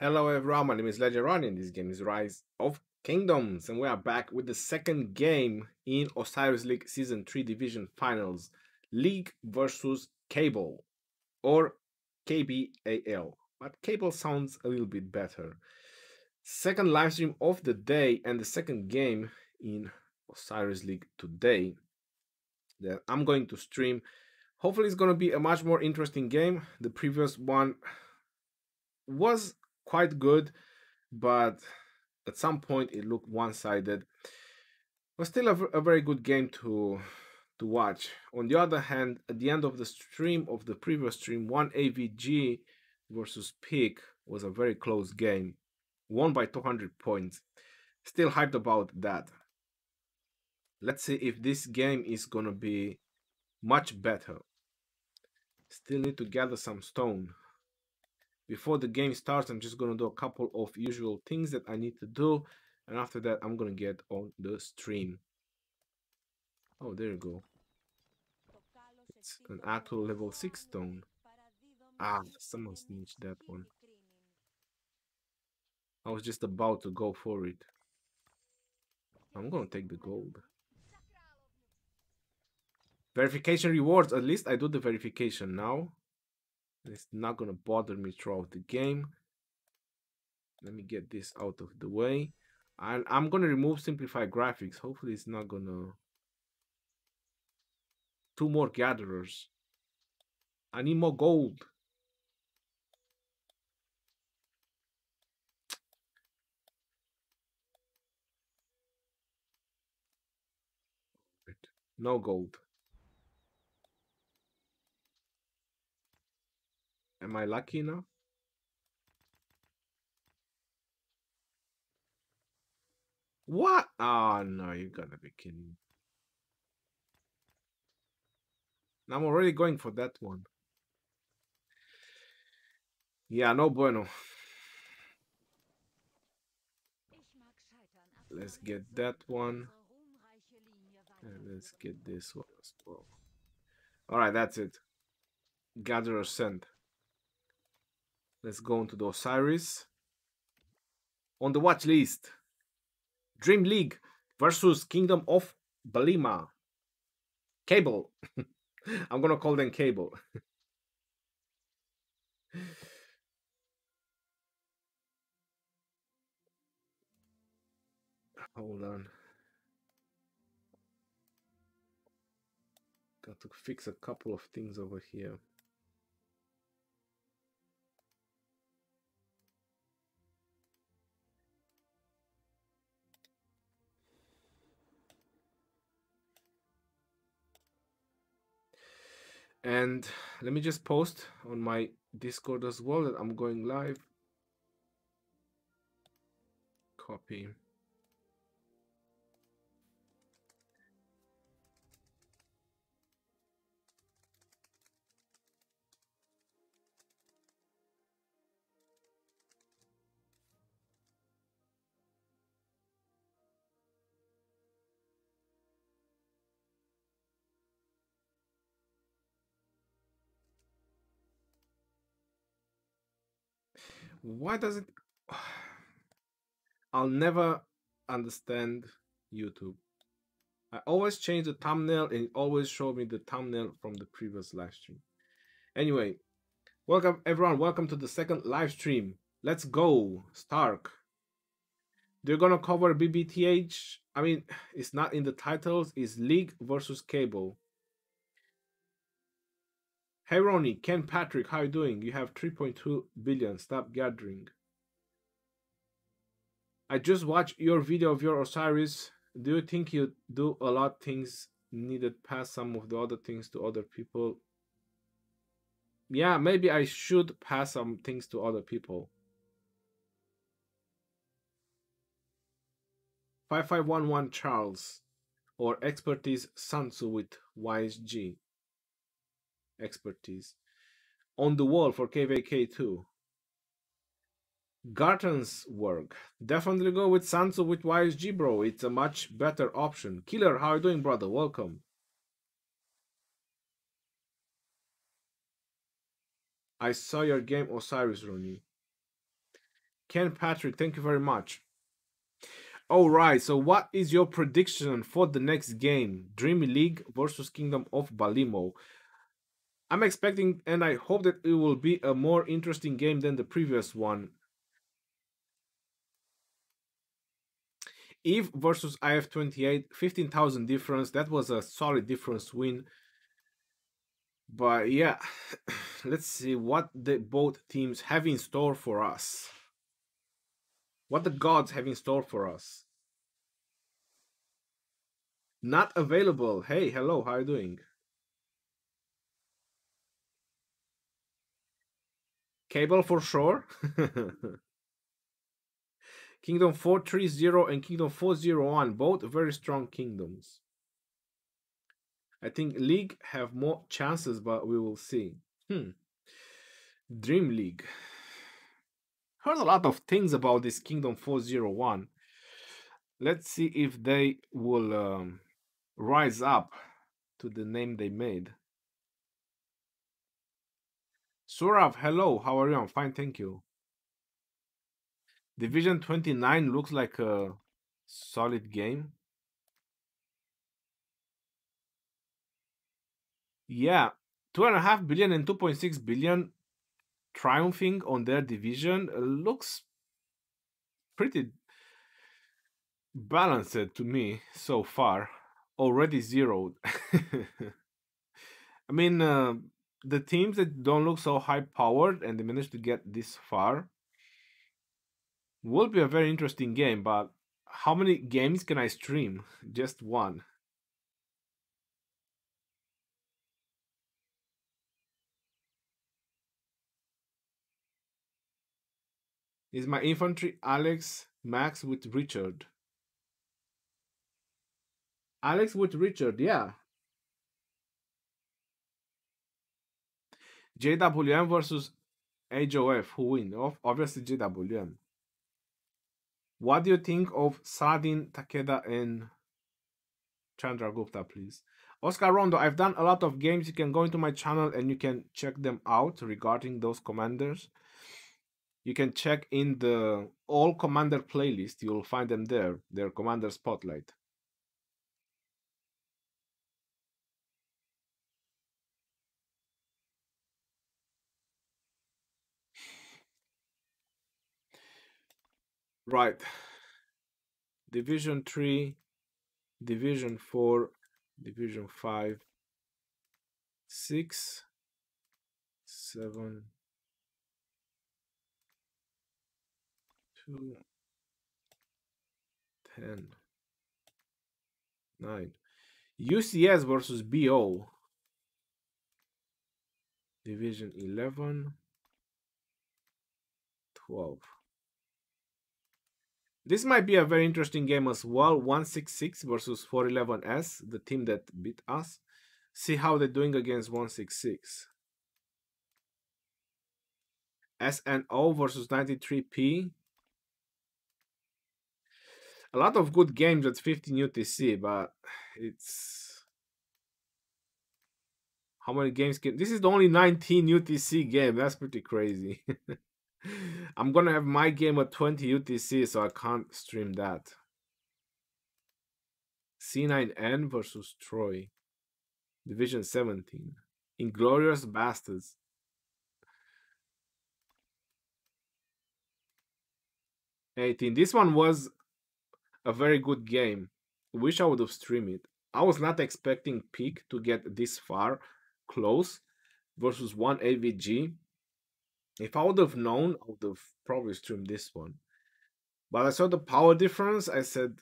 Hello everyone, my name is Ledger and this game is Rise of Kingdoms, and we are back with the second game in Osiris League Season 3 Division Finals, League versus KBAL, or KBAL, but KBAL sounds a little bit better. Second live stream of the day and the second game in Osiris League today that I'm going to stream. Hopefully it's going to be a much more interesting game. The previous one was quite good, but at some point it looked one-sided. But still a very good game to watch. On the other hand, at the end of the stream, of the previous stream, 1 AVG versus Peak was a very close game, won by 200 points. Still hyped about that. Let's see if this game is gonna be much better. Still need to gather some stone. Before the game starts, I'm just gonna do a couple of usual things that I need to do, and after that I'm gonna get on the stream. Oh, there you go. It's an actual level 6 stone. Ah, someone snitched that one. I was just about to go for it. I'm gonna take the gold. Verification rewards. At least I do the verification now. It's not gonna bother me throughout the game. Let me get this out of the way. And I'm gonna remove simplify graphics. Hopefully it's not gonna... 2 more gatherers. I need more gold. No gold. Am I lucky enough? What? Oh no, you gotta be kidding me. I'm already going for that one. Yeah, no bueno. Let's get that one. And let's get this one as well. Alright, that's it. Gatherer sent. Let's go into the Osiris. On the watch list, Dream League versus Kingdom of Balima. KBAL. I'm gonna call them KBAL. Hold on. Got to fix a couple of things over here. And let me just post on my Discord as well that I'm going live. Copy. Why does it... I'll never understand YouTube. I always change the thumbnail and it always shows me the thumbnail from the previous live stream. Anyway, welcome everyone. Welcome to the second live stream. Let's go. Stark. They're gonna cover BBTH. I mean, it's not in the titles. It's League versus KBAL. Hey Ronnie, Ken Patrick, how you doing? You have 3.2 billion. Stop gathering. I just watched your video of your Osiris. Do you think you do a lot of things needed pass some of the other things to other people? Yeah, maybe I should pass some things to other people. 5511 Charles, or expertise Sansu with Wise G. Expertise. On the wall for KVK2. Garton's work. Definitely go with Sansu with YSG, bro. It's a much better option. Killer, how are you doing, brother? Welcome. I saw your game, Osiris, Ronnie. Ken Patrick, thank you very much. All right, so what is your prediction for the next game? Dream League versus Kingdom of Balimo. I'm expecting and I hope that it will be a more interesting game than the previous one. Eve versus IF28, 15,000 difference. That was a solid difference win. But yeah, let's see what the both teams have in store for us. What the gods have in store for us. Not available. Hey, hello, how are you doing? KBAL for sure. Kingdom 430 and Kingdom 401, both very strong kingdoms. I think League have more chances, but we will see. Dream League. Heard a lot of things about this Kingdom 401. Let's see if they will rise up to the name they made. Surav, hello, how are you? I'm fine, thank you. Division 29 looks like a solid game. Yeah, 2.5 billion and 2.6 billion triumphing on their division looks pretty balanced to me so far. Already zeroed. I mean, the teams that don't look so high powered and they managed to get this far will be a very interesting game, but how many games can I stream? Just one. Is my infantry Alex Max with Richard? Alex with Richard, yeah. JWM versus HOF, who win? Obviously JWM. What do you think of Saladin, Takeda, and Chandragupta, please? Oscar Rondo, I've done a lot of games. You can go into my channel and you can check them out regarding those commanders. You can check in the all commander playlist. You'll find them there. Their commander spotlight. Right. Division 3, Division 4, Division 5, 6, 7, 2, 10, 9. UCS versus BO. Division 11, 12. This might be a very interesting game as well. 166 versus 411S, the team that beat us. See how they're doing against 166. SNO versus 93P. A lot of good games at 15 UTC, but it's... How many games can... This is the only 19 UTC game. That's pretty crazy. I'm gonna have my game at 20 UTC, so I can't stream that. C9N versus Troy. Division 17. Inglorious Bastards. 18. This one was a very good game. Wish I would have streamed it. I was not expecting Peak to get this far close versus one AVG. If I would have known, I would have probably streamed this one. But I saw the power difference. I said,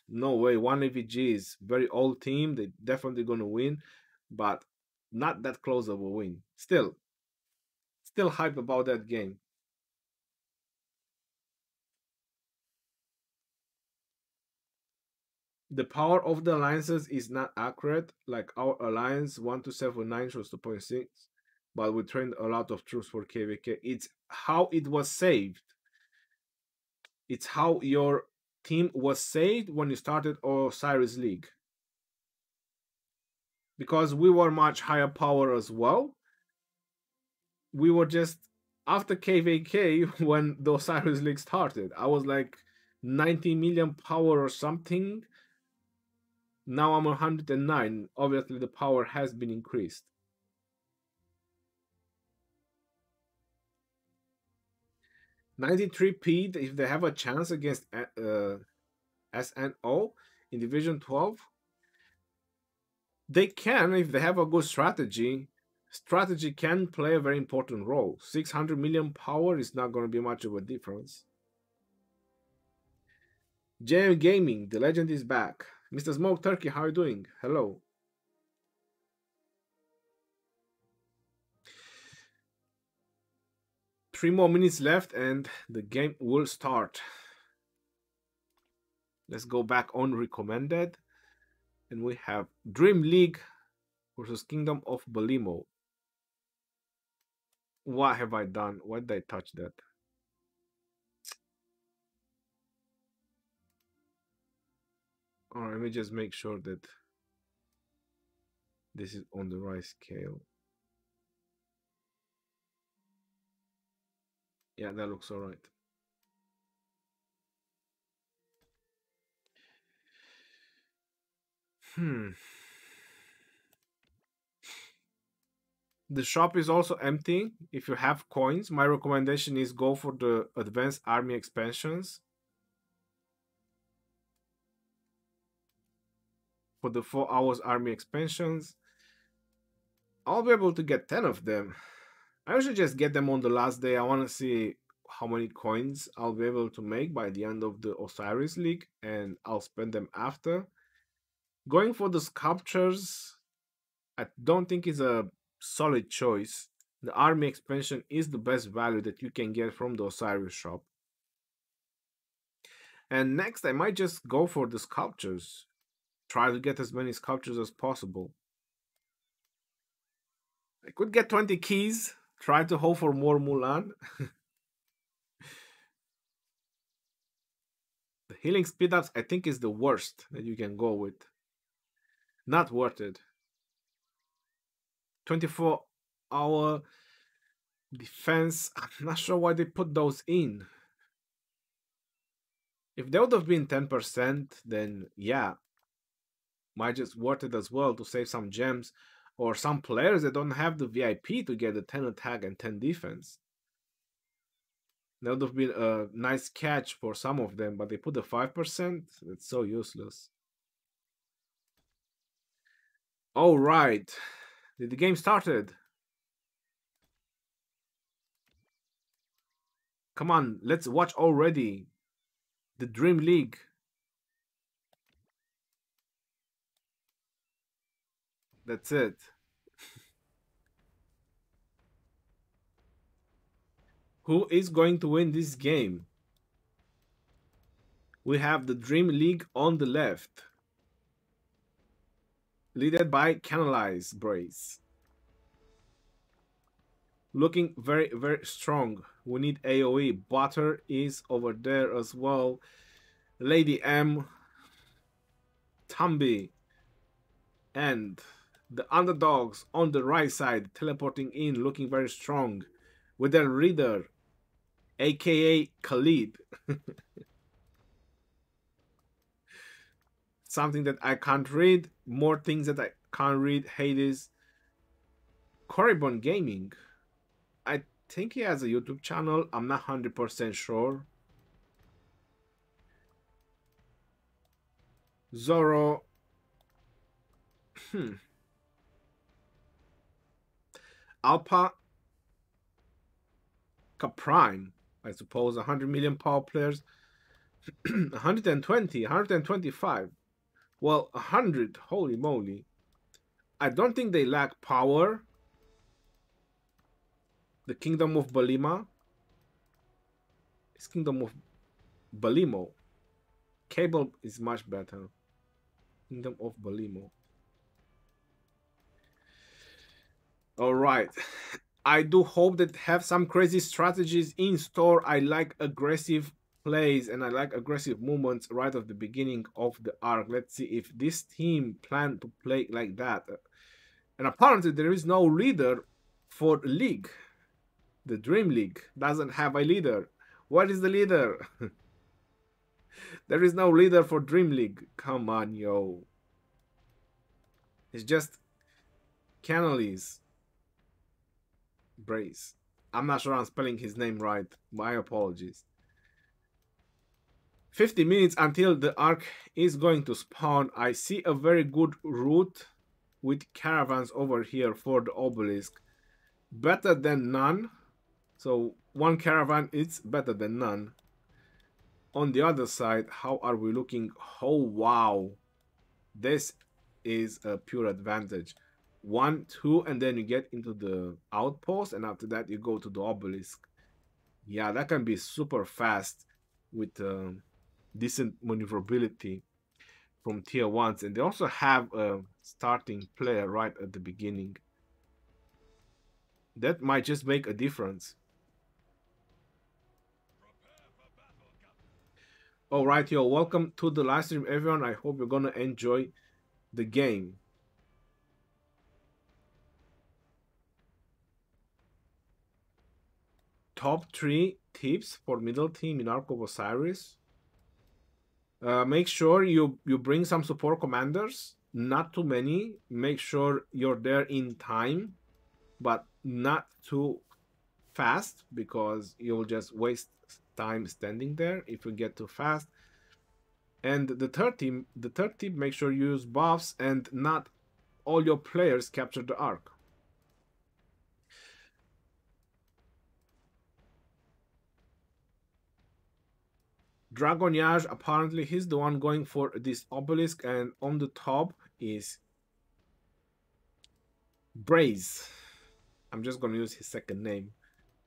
no way, one AVG is very old team. They're definitely going to win, but not that close of a win. Still hype about that game. The power of the alliances is not accurate. Like our alliance 1279 shows 2.6, but we trained a lot of troops for KVK. It's how it was saved. It's how your team was saved when you started Osiris League. Because we were much higher power as well. We were just After KVK, when the Osiris League started, I was like 90 million power or something. Now I'm 109. Obviously, the power has been increased. 93p if they have a chance against SNO in Division 12. They can if they have a good strategy. Strategy can play a very important role. 600 million power is not going to be much of a difference. JM Gaming, the legend is back. Mr. Smoke Turkey, how are you doing? Hello. Three more minutes left and the game will start. Let's go back on recommended. And we have Dream League versus Kingdom of Belimo. What have I done? Why did I touch that? Alright, let me just make sure that this is on the right scale. Yeah, that looks alright. The shop is also empty. If you have coins, my recommendation is go for the advanced army expansions. For the 4 hours army expansions, I'll be able to get 10 of them. I should just get them on the last day. I want to see how many coins I'll be able to make by the end of the Osiris League, and I'll spend them after. Going for the sculptures, I don't think is a solid choice. The army expansion is the best value that you can get from the Osiris shop. And next, I might just go for the sculptures. Try to get as many sculptures as possible. I could get 20 keys. Try to hope for more Mulan. The healing speed ups, I think, is the worst that you can go with. Not worth it. 24-hour defense. I'm not sure why they put those in. If they would have been 10%, then yeah, might just worth it as well to save some gems. Or some players that don't have the VIP to get the 10 attack and 10 defense. That would have been a nice catch for some of them, but they put the 5%. It's so useless. All right. Did the game started? Come on, let's watch already. The Dream League. That's it. Who is going to win this game? We have the Dream League on the left, led by Canalize Brace. Looking very, very strong. We need AoE. Butter is over there as well. Lady M, Tumby, and the underdogs on the right side teleporting in, looking very strong with their leader, aka Khalid. Something that I can't read. More things that I can't read. Hades. Corribon Gaming. I think he has a YouTube channel. I'm not 100% sure. Zoro. Alpha. Caprime. I suppose 100 million power players. 120, 125. Well, 100. Holy moly. I don't think they lack power. The Kingdom of Balima. It's Kingdom of Balimo. KBAL is much better. Kingdom of Balimo. Alright. I do hope that have some crazy strategies in store. I like aggressive plays and I like aggressive movements right at the beginning of the arc. Let's see if this team plan to play like that. And apparently there is no leader for the league. The Dream League doesn't have a leader. What is the leader? There is no leader for Dream League. Come on, yo. It's just Canalys Brace. I'm not sure I'm spelling his name right. My apologies. 50 minutes until the arc is going to spawn. I see a very good route with caravans over here for the obelisk. Better than none. So one caravan is better than none. On the other side, how are we looking? Oh, wow. This is a pure advantage. 1, 2, and then you get into the outpost, and after that you go to the obelisk. Yeah, that can be super fast with decent maneuverability from tier 1s. And they also have a starting player right at the beginning. That might just make a difference. Alright, yo, welcome to the live stream, everyone. I hope you're gonna enjoy the game. Top 3 tips for middle team in Ark of Osiris. Make sure you bring some support commanders, not too many. Make sure you're there in time, but not too fast, because you'll just waste time standing there if you get too fast. And the third tip, make sure you use buffs and not all your players capture the arc. Dragonyage, apparently he's the one going for this obelisk, and on the top is Braze. I'm just going to use his second name.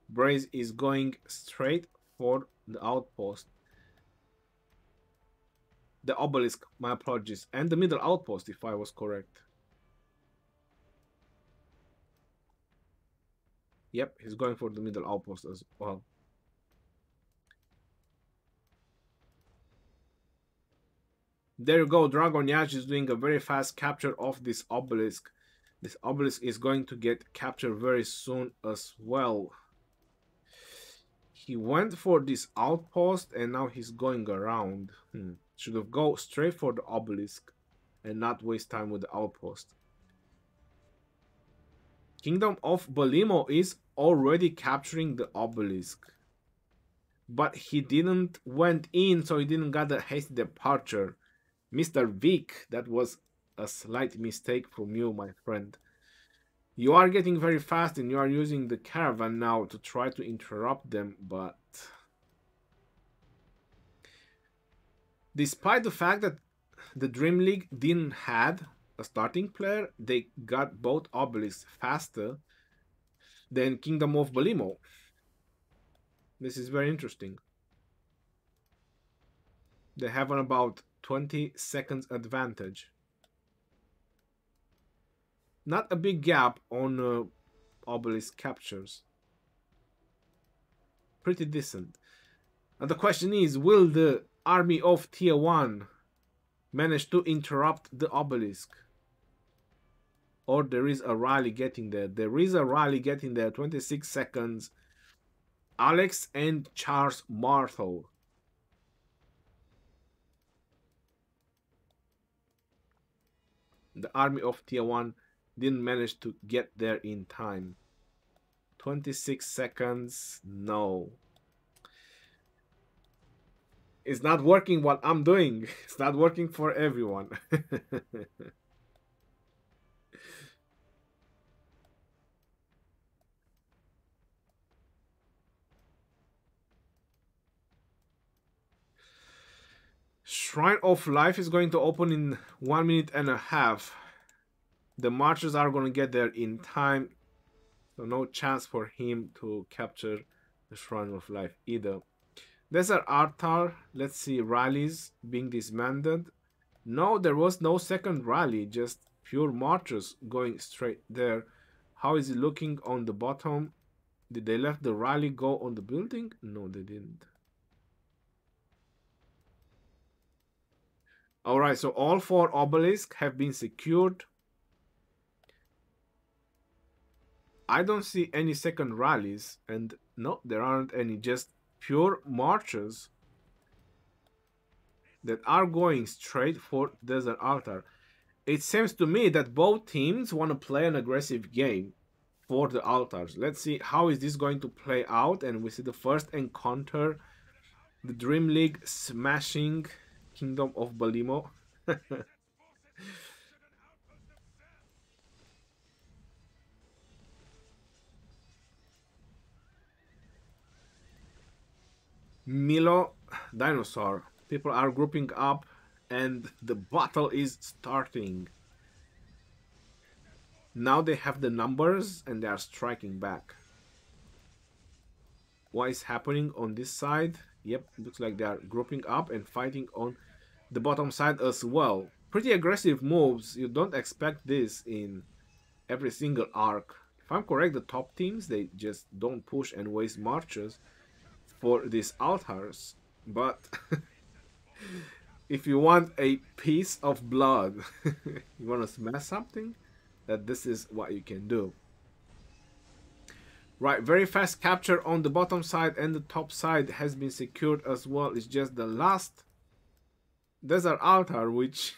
Braze is going straight for the outpost. The obelisk, my apologies, and the middle outpost, if I was correct. Yep, he's going for the middle outpost as well. There you go. Dragonyage is doing a very fast capture of this obelisk. This obelisk is going to get captured very soon as well. He went for this outpost and now he's going around. Should have gone straight for the obelisk and not waste time with the outpost. Kingdom of Belimo is already capturing the obelisk. But he didn't went in, so he didn't get a hasty departure. Mr. Vic, that was a slight mistake from you, my friend. You are getting very fast and you are using the caravan now to try to interrupt them, but despite the fact that the Dream League didn't had a starting player, they got both obelisks faster than Kingdom of Belimo. This is very interesting. They have an about 20 seconds advantage. Not a big gap on obelisk captures. Pretty decent. And the question is, will the army of tier 1 manage to interrupt the obelisk? Or there is a rally getting there. There is a rally getting there. 26 seconds. Alex and Charles Martel. The army of tier 1 didn't manage to get there in time. 26 seconds. No. It's not working what I'm doing. It's not working for everyone. Shrine of Life is going to open in 1 minute and a half. The marchers are going to get there in time. So no chance for him to capture the Shrine of Life either. Desert Altar, let's see, rallies being disbanded. No, there was no second rally, just pure marchers going straight there. How is it looking on the bottom? Did they let the rally go on the building? No, they didn't. Alright, so all 4 obelisks have been secured. I don't see any second rallies, and no, there aren't any, just pure marches that are going straight for Desert Altar. It seems to me that both teams want to play an aggressive game for the altars. Let's see how is this going to play out, and we see the first encounter, the Dream League smashing Kingdom of Balimo. Milo Dinosaur. People are grouping up and the battle is starting. Now they have the numbers and they are striking back. What is happening on this side? Yep, looks like they are grouping up and fighting on the bottom side as well. Pretty aggressive moves. You don't expect this in every single arc. If I'm correct, the top teams, they just don't push and waste marches for these altars. But if you want a piece of blood, you want to smash something, that this is what you can do. Right, very fast capture on the bottom side, and the top side has been secured as well. It's just the last desert altar, which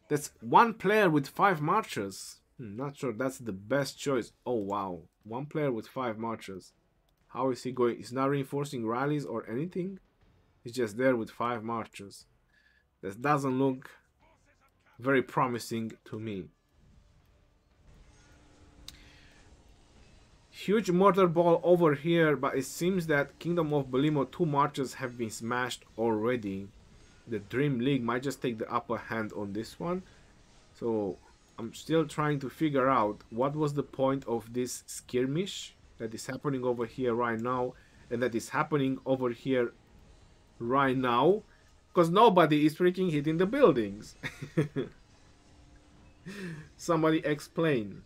that's one player with 5 marches. Not sure that's the best choice. Oh wow, one player with 5 marches. How is he going? He's not reinforcing rallies or anything. He's just there with 5 marches. That doesn't look very promising to me. Huge mortar ball over here, but it seems that Kingdom of Balimo 2 marches have been smashed already. The Dream League might just take the upper hand on this one. So I'm still trying to figure out what was the point of this skirmish that is happening over here right now, and that is happening over here right now, because nobody is freaking hitting the buildings. Somebody explain.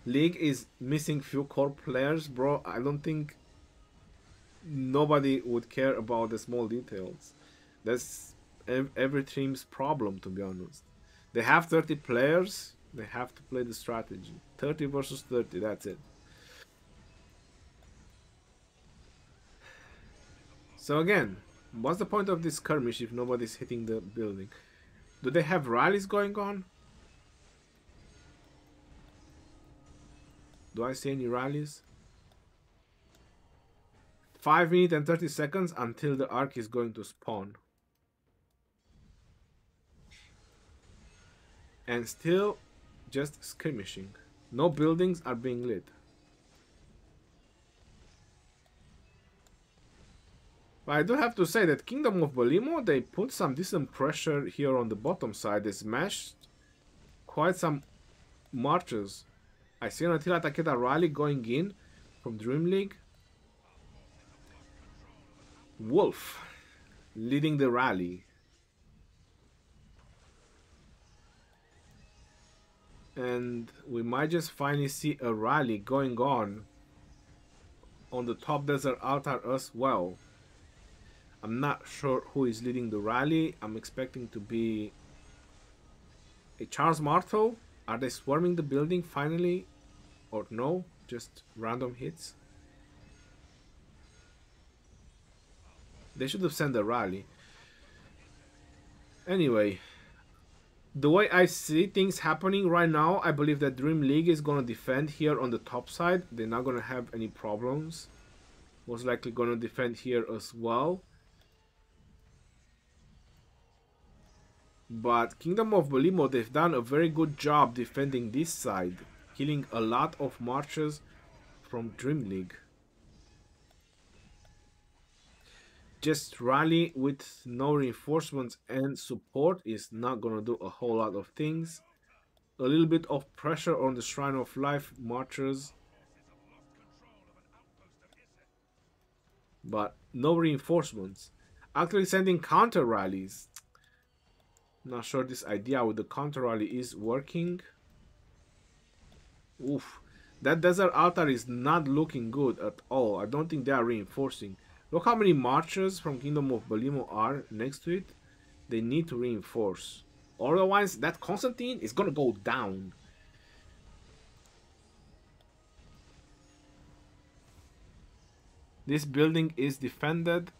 League is missing few core players, bro. I don't think nobody would care about the small details. That's every team's problem, to be honest. They have 30 players. They have to play the strategy. 30 versus 30, that's it. So again, what's the point of this skirmish if nobody's hitting the building? Do they have rallies going on? Do I see any rallies? 5 minutes and 30 seconds until the arc is going to spawn. And still just skirmishing. No buildings are being lit. But I do have to say that Kingdom of Balimo, they put some decent pressure here on the bottom side. They smashed quite some marches. I see an Attila Takeda rally going in from Dream League. Wolf leading the rally. And we might just finally see a rally going on the top desert altar as well. I'm not sure who is leading the rally. I'm expecting to be a Charles Marteau. Are they swarming the building finally? Or no? Just random hits? They should have sent a rally. Anyway, the way I see things happening right now, I believe that Dream League is going to defend here on the top side. They're not going to have any problems. Most likely going to defend here as well. But Kingdom of Balimo, they've done a very good job defending this side, killing a lot of marches from Dream League. Just rally with no reinforcements and support is not gonna do a whole lot of things. A little bit of pressure on the Shrine of Life marchers, but no reinforcements. Actually sending counter rallies. Not sure this idea with the counter rally is working. Oof, that desert altar is not looking good at all. I don't think they are reinforcing. Look how many marchers from Kingdom of Balimo are next to it. They need to reinforce. Otherwise, that Constantine is gonna go down. This building is defended,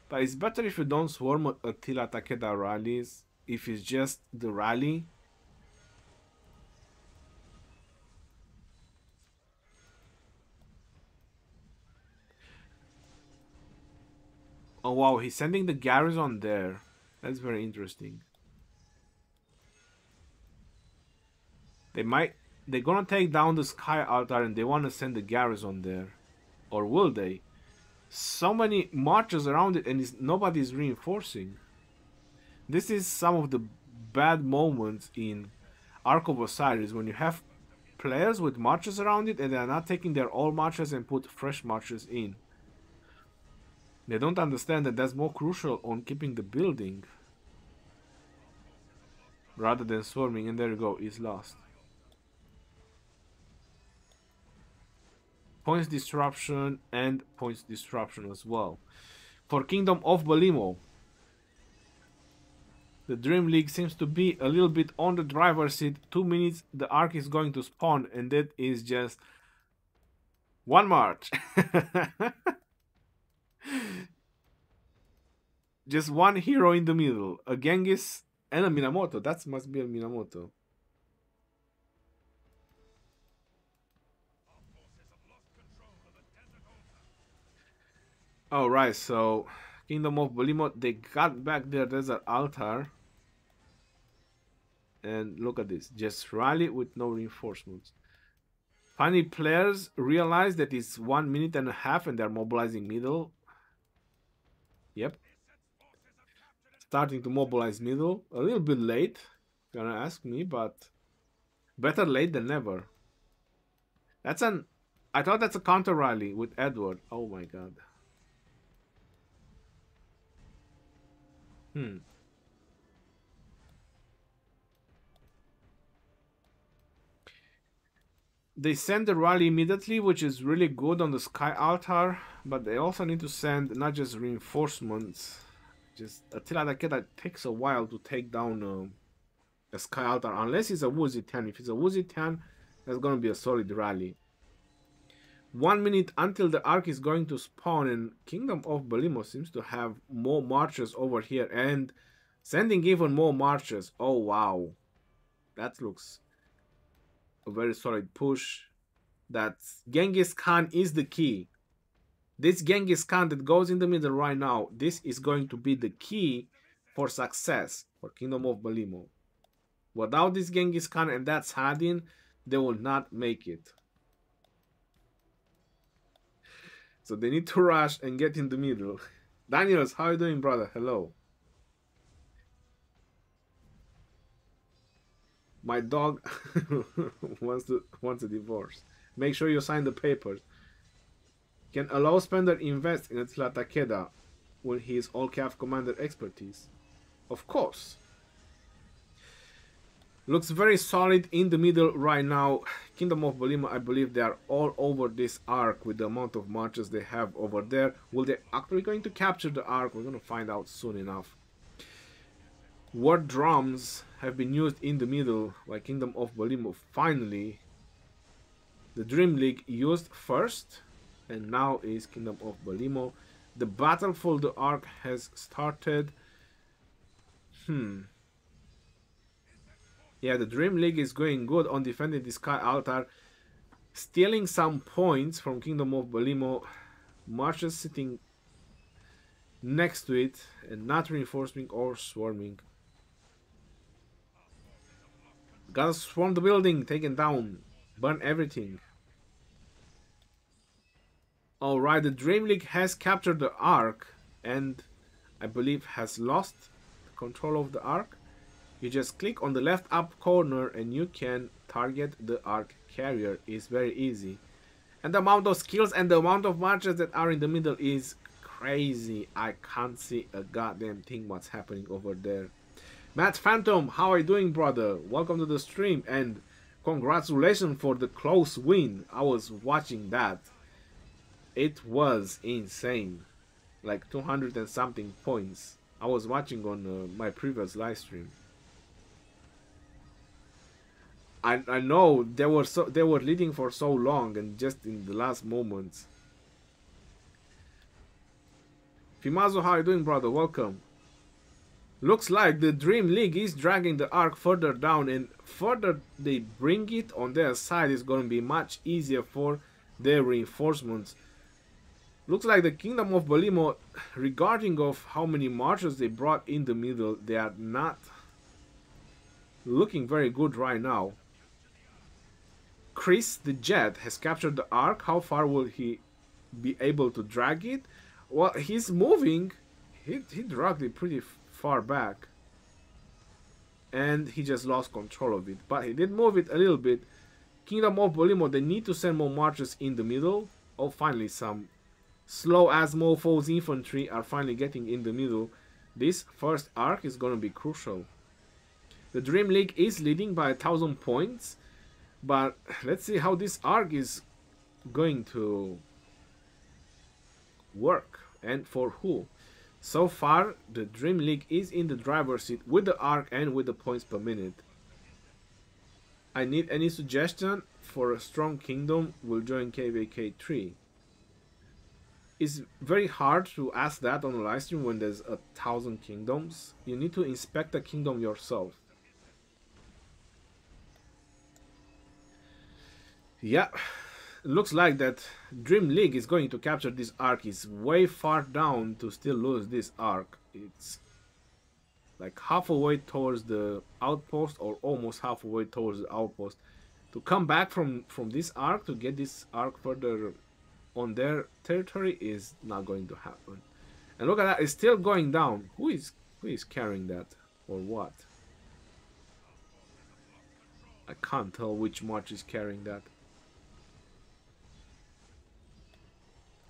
but it's better if you don't swarm Attila Takeda rallies, if it's just the rally. Oh wow, he's sending the garrison there. That's very interesting. They're gonna take down the sky altar and they wanna send the garrison there. Or will they? So many marches around it and nobody's reinforcing. This is some of the bad moments in Ark of Osiris, when you have players with marches around it and they are not taking their old marches and put fresh marches in. They don't understand that that's more crucial on keeping the building rather than swarming. And there you go, is lost. Points disruption and points disruption as well. For Kingdom of Belimo, the Dream League seems to be a little bit on the driver's seat. 2 minutes, the Ark is going to spawn, and that is just one march. Just one hero in the middle. A Genghis and a Minamoto. That must be a Minamoto. Alright, so Kingdom of Belimo, they got back their desert altar. And look at this. Just rally with no reinforcements. Finally, players realize that it's 1 minute and a half and they're mobilizing middle. Yep. Starting to mobilize middle. A little bit late, if you're gonna ask me, but better late than never. I thought that's a counter rally with Edward. Oh my god. They send the rally immediately, which is really good on the Sky Altar, but they also need to send not just reinforcements. Just Attila Takeda takes a while to take down a Sky Altar, unless it's a Woozy 10. If it's a Woozy 10, that's gonna be a solid rally. 1 minute until the Ark is going to spawn, and Kingdom of Belimo seems to have more marches over here and sending even more marches. Oh wow, that looks a very solid push. That Genghis Khan is the key. This Genghis Khan that goes in the middle right now, this is going to be the key for success for Kingdom of Belimo. Without this Genghis Khan and that Sadin, they will not make it. So they need to rush and get in the middle. Daniels, how are you doing, brother? Hello. My dog wants a divorce. Make sure you sign the papers. Can allow spender invest in Attila Takeda when he is all CAF commander expertise? Of course. Looks very solid in the middle right now. Kingdom of Belimo, I believe they are all over this Ark with the amount of marches they have over there. Will they actually going to capture the Ark? We're going to find out soon enough. War drums have been used in the middle by Kingdom of Belimo. Finally, the Dream League used first, and now is Kingdom of Belimo. The battle for the Ark has started. Yeah, the Dream League is going good on defending the Sky Altar, stealing some points from Kingdom of Belimo. Marches sitting next to it and not reinforcing or swarming. Gotta swarm the building, taken down, burn everything. Alright, the Dream League has captured the Ark and I believe has lost control of the Ark. You just click on the left up corner and you can target the Ark carrier. It's very easy. And the amount of skills and the amount of marches that are in the middle is crazy. I can't see a goddamn thing what's happening over there. Matt Phantom, how are you doing, brother? Welcome to the stream and congratulations for the close win. I was watching that. It was insane. Like 200 and something points. I was watching on my previous live stream. I know they were leading for so long, and just in the last moments Fimazo, how you doing, brother? Welcome. Looks like the Dream League is dragging the arc further down, and further they bring it on their side is going to be much easier for their reinforcements. Looks like the Kingdom of Balimo, regarding of how many marchers they brought in the middle, they are not looking very good right now. Chris the Jet has captured the arc. How far will he be able to drag it? Well, he's moving. He dragged it pretty far back. And he just lost control of it. But he did move it a little bit. Kingdom of Balimo, they need to send more marchers in the middle. Oh, finally some slow as mofos infantry are finally getting in the middle. This first arc is going to be crucial. The Dream League is leading by 1,000 points. But let's see how this arc is going to work and for who. So far, the Dream League is in the driver's seat with the arc and with the points per minute. I need any suggestion for a strong kingdom will join KBAL 3. It's very hard to ask that on a live stream when there's 1,000 kingdoms. You need to inspect the kingdom yourself. Yeah, looks like that Dream League is going to capture this arc. It's way far down to still lose this arc. It's like halfway towards the outpost or almost halfway towards the outpost. To come back from this arc, to get this arc further on their territory is not going to happen. And look at that, it's still going down. Who is carrying that or what? I can't tell which march is carrying that.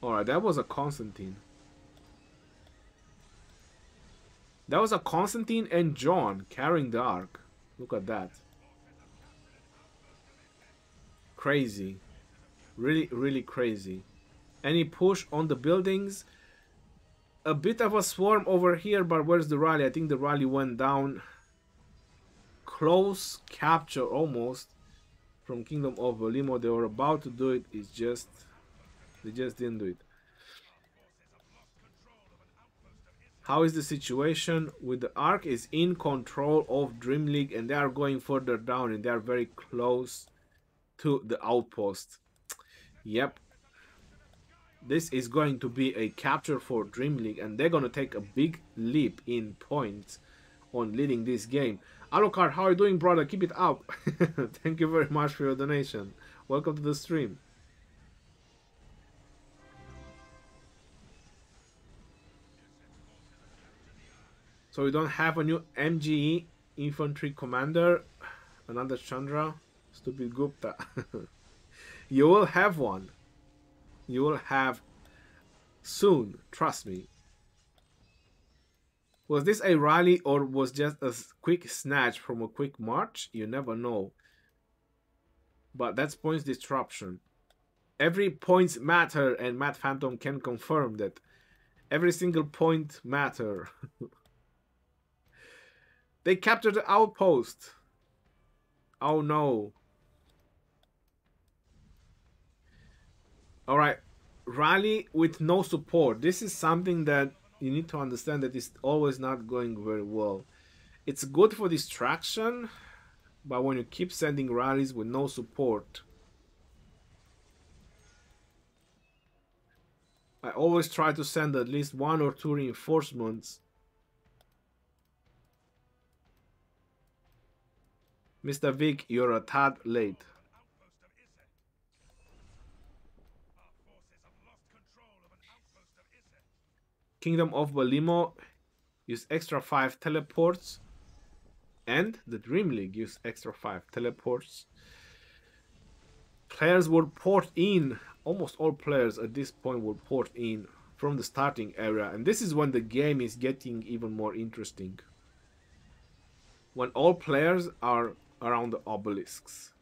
Alright, that was a Constantine. That was a Constantine and John carrying the arc. Look at that. Crazy. Really, really crazy. Any push on the buildings? A bit of a swarm over here, but where's the rally? I think the rally went down. Close capture almost from Kingdom of Balimo. They were about to do it. It's just... they just didn't do it. How is the situation with the arc? Is in control of Dream League and they are going further down and they are very close to the outpost. Yep. This is going to be a capture for Dream League and they're going to take a big leap in points on leading this game. Alucard, how are you doing, brother? Keep it up. Thank you very much for your donation. Welcome to the stream. So we don't have a new MGE infantry commander, another Chandra, stupid Gupta. You will have one. You will have soon, trust me. Was this a rally or was just a quick snatch from a quick march? You never know. But that's points disruption. Every points matter and Matt Phantom can confirm that. Every single point matter. They captured the outpost. Oh no. Alright. Rally with no support. This is something that you need to understand that it's always not going very well. It's good for distraction, but when you keep sending rallies with no support, I always try to send at least 1 or 2 reinforcements. Mr. Vic, you're a tad late. Kingdom of Balimo use extra 5 teleports. And the Dream League use extra 5 teleports. Players will port in. Almost all players at this point will port in from the starting area. And this is when the game is getting even more interesting. When all players are around the obelisks.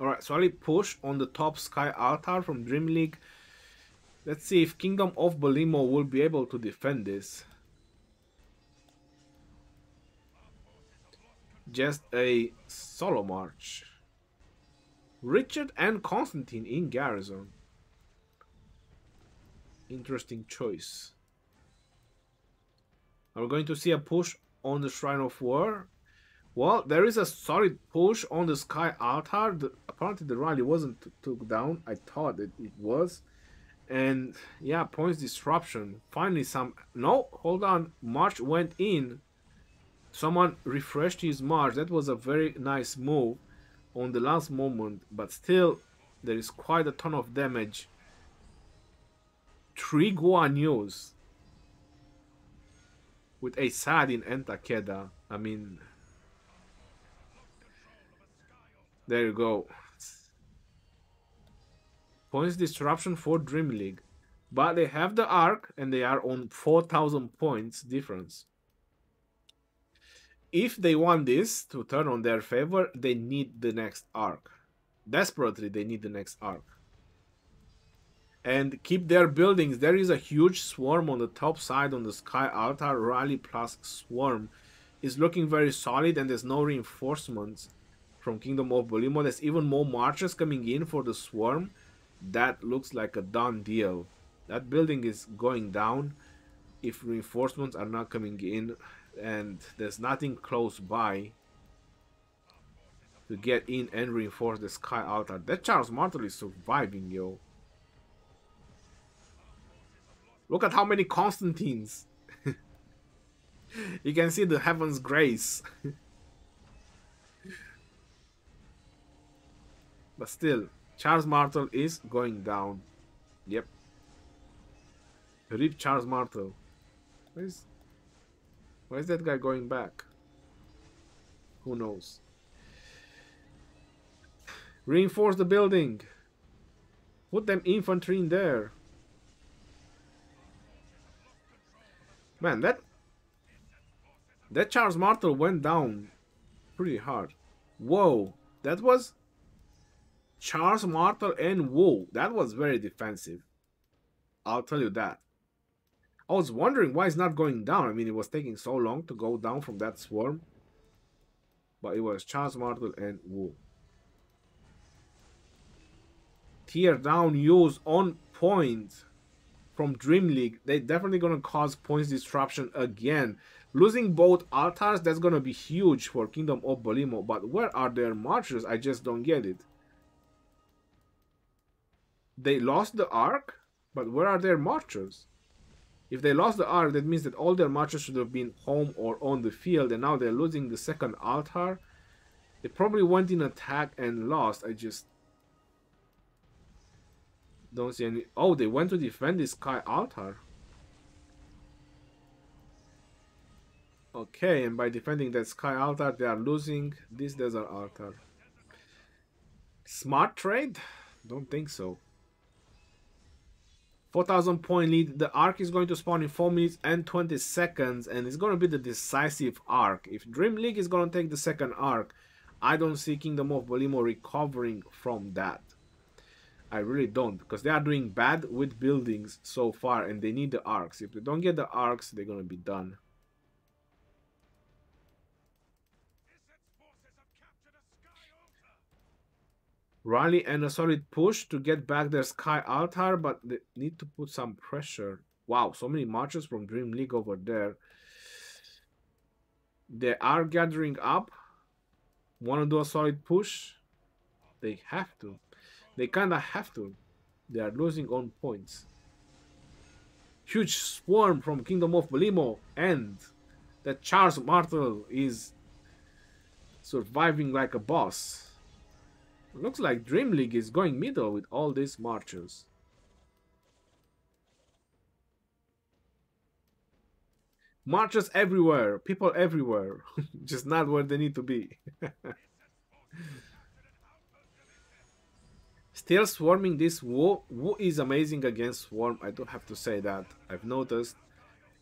Alright, so I'll push on the top sky altar from Dream League. Let's see if Kingdom of Balimo will be able to defend this. Just a solo march. Richard and Constantine in Garrison. Interesting choice. Are we going to see a push on the Shrine of War? Well, there is a solid push on the Sky Altar. Apparently the rally wasn't took down. I thought it was. And yeah, points disruption. Finally some... No, hold on. March went in. Someone refreshed his march. That was a very nice move on the last moment. But still, there is quite a ton of damage. 3 Guanyos with a Sadin and Takeda. I mean, there you go. Points disruption for Dream League. But they have the arc and they are on 4,000 points difference. If they want this to turn on their favor, they need the next arc. Desperately, they need the next arc. And keep their buildings. There is a huge swarm on the top side on the Sky Altar. Rally plus swarm is looking very solid, and there's no reinforcements from Kingdom of Bolimo. There's even more marches coming in for the swarm. That looks like a done deal. That building is going down if reinforcements are not coming in, and there's nothing close by to get in and reinforce the Sky Altar. That Charles Martel is surviving, yo. Look at how many Constantines. You can see the Heaven's Grace. But still, Charles Martel is going down. Yep. Rip Charles Martel. Why is that guy going back? Who knows? Reinforce the building. Put them infantry in there. Man, that Charles Martel went down pretty hard. Whoa, that was Charles Martel and whoa, that was very defensive. I'll tell you that. I was wondering why it's not going down. I mean, it was taking so long to go down from that swarm. But it was Charles Martel and whoa. Tear down use on point from Dream League. They definitely gonna cause points disruption again. Losing both altars, that's gonna be huge for Kingdom of Bolimo. But where are their marchers? I just don't get it. They lost the arc, but where are their marchers? If they lost the arc, that means that all their marchers should have been home or on the field, and now they're losing the second altar. They probably went in attack and lost. I just don't see any... Oh, they went to defend the Sky Altar. Okay, and by defending that Sky Altar, they are losing this Desert Altar. Smart trade? Don't think so. 4,000 point lead. The arc is going to spawn in 4 minutes and 20 seconds, and it's going to be the decisive arc. If Dream League is going to take the second arc, I don't see Kingdom of Bolimo recovering from that. I really don't, because they are doing bad with buildings so far, and they need the arcs. If they don't get the arcs, they're going to be done. Rally and a solid push to get back their Sky Altar, but they need to put some pressure. Wow, so many marches from Dream League over there. They are gathering up. Want to do a solid push? They have to. They kind of have to. They are losing on points. Huge swarm from Kingdom of Bolimo, and that Charles Martel is surviving like a boss. Looks like Dream League is going middle with all these marches. Marches everywhere, people everywhere, just not where they need to be. Still swarming this Wu. Wu is amazing against swarm, I do have to say that. I've noticed.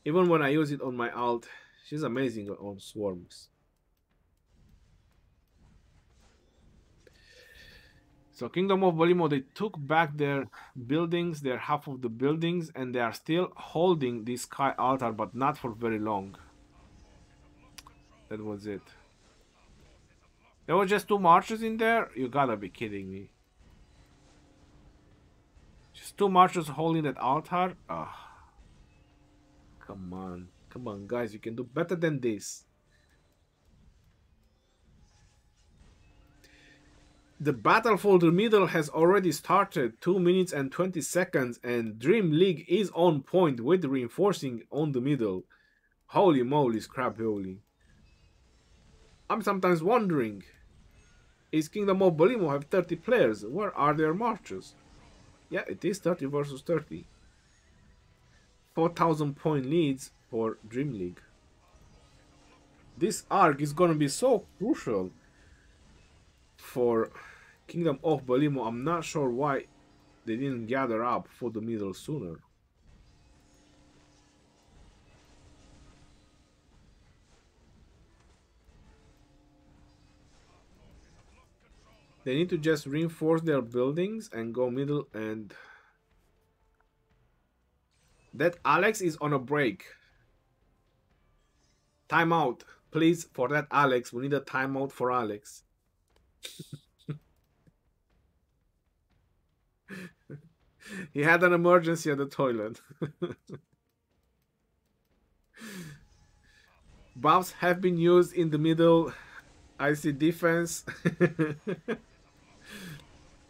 Even when I use it on my alt, she's amazing on swarms. So Kingdom of Bolimo, they took back their buildings, their half of the buildings, and they are still holding this Sky Altar, but not for very long. That was it. There were just 2 marches in there? You gotta be kidding me. 2 marchers holding that altar. Ah, come on. Come on, guys. You can do better than this. The battle for the middle has already started. 2 minutes and 20 seconds. And Dream League is on point with reinforcing on the middle. Holy moly, scrap holy. I'm sometimes wondering, is Kingdom of Belimo have 30 players? Where are their marches? Yeah, it is 30 versus 30. 4,000 point leads for Dream League. This arc is gonna be so crucial for Kingdom of Belimo. I'm not sure why they didn't gather up for the middle sooner. They need to just reinforce their buildings and go middle, and that Alex is on a break. Timeout, please, for that Alex. We need a timeout for Alex. He had an emergency at the toilet. Buffs have been used in the middle. I see defense.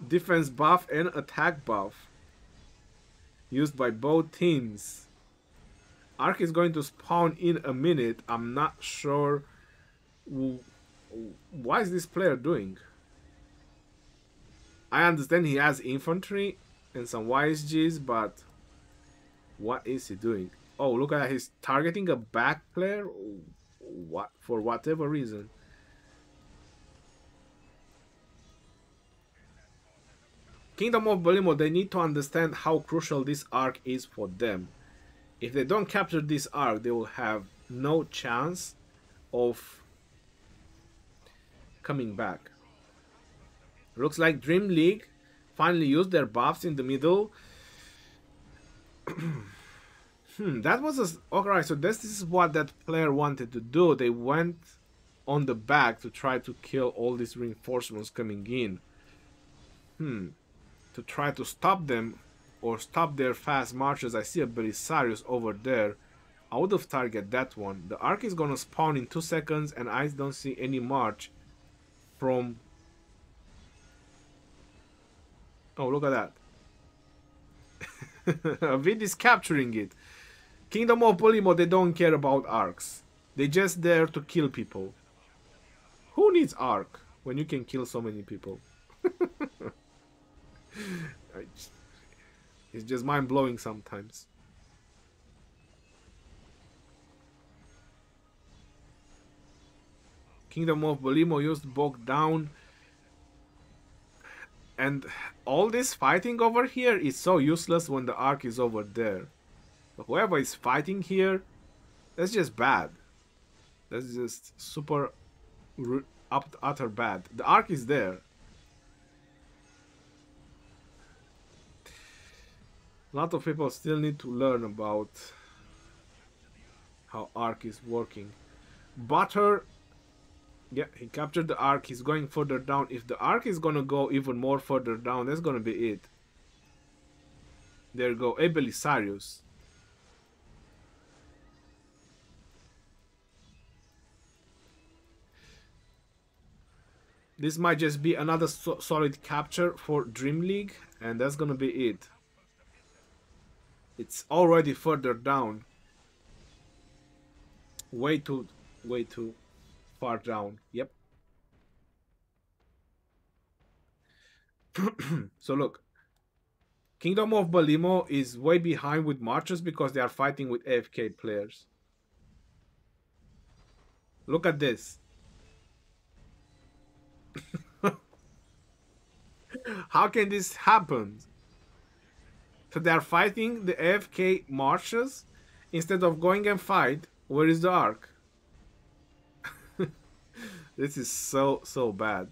Defense buff and attack buff used by both teams. Ark is going to spawn in a minute. I'm not sure what is this player doing. I understand he has infantry and some YSGs, but what is he doing? Oh, look at that. He's targeting a back player. What, for whatever reason. Kingdom of Belimo, they need to understand how crucial this arc is for them. If they don't capture this arc, they will have no chance of coming back. Looks like Dream League finally used their buffs in the middle. That was a... Alright, so this is what that player wanted to do. They went on the back to try to kill all these reinforcements coming in. To try to stop them or stop their fast marches. I see a Belisarius over there. I would have targeted that one. The arc is gonna spawn in 2 seconds and I don't see any march from... Oh, look at that. Vid is capturing it. Kingdom of Belimo, they don't care about arcs. They're just there to kill people. Who needs arc when you can kill so many people? It's just mind-blowing sometimes. Kingdom of Belimo used Bog down. And all this fighting over here is so useless when the arc is over there. But whoever is fighting here, that's just bad. That's just super utter bad. The arc is there. A lot of people still need to learn about how arc is working. Butter, yeah, he captured the arc. He's going further down. If the arc is gonna go even more further down, that's gonna be it. There you go, Belisarius. This might just be another solid capture for Dream League, and that's gonna be it. It's already further down. Way too far down. Yep. So look, Kingdom of Belimo is way behind with marches because they are fighting with AFK players. Look at this. How can this happen? So they are fighting the AFK marches instead of going and fight. Where is the arc? This is so bad.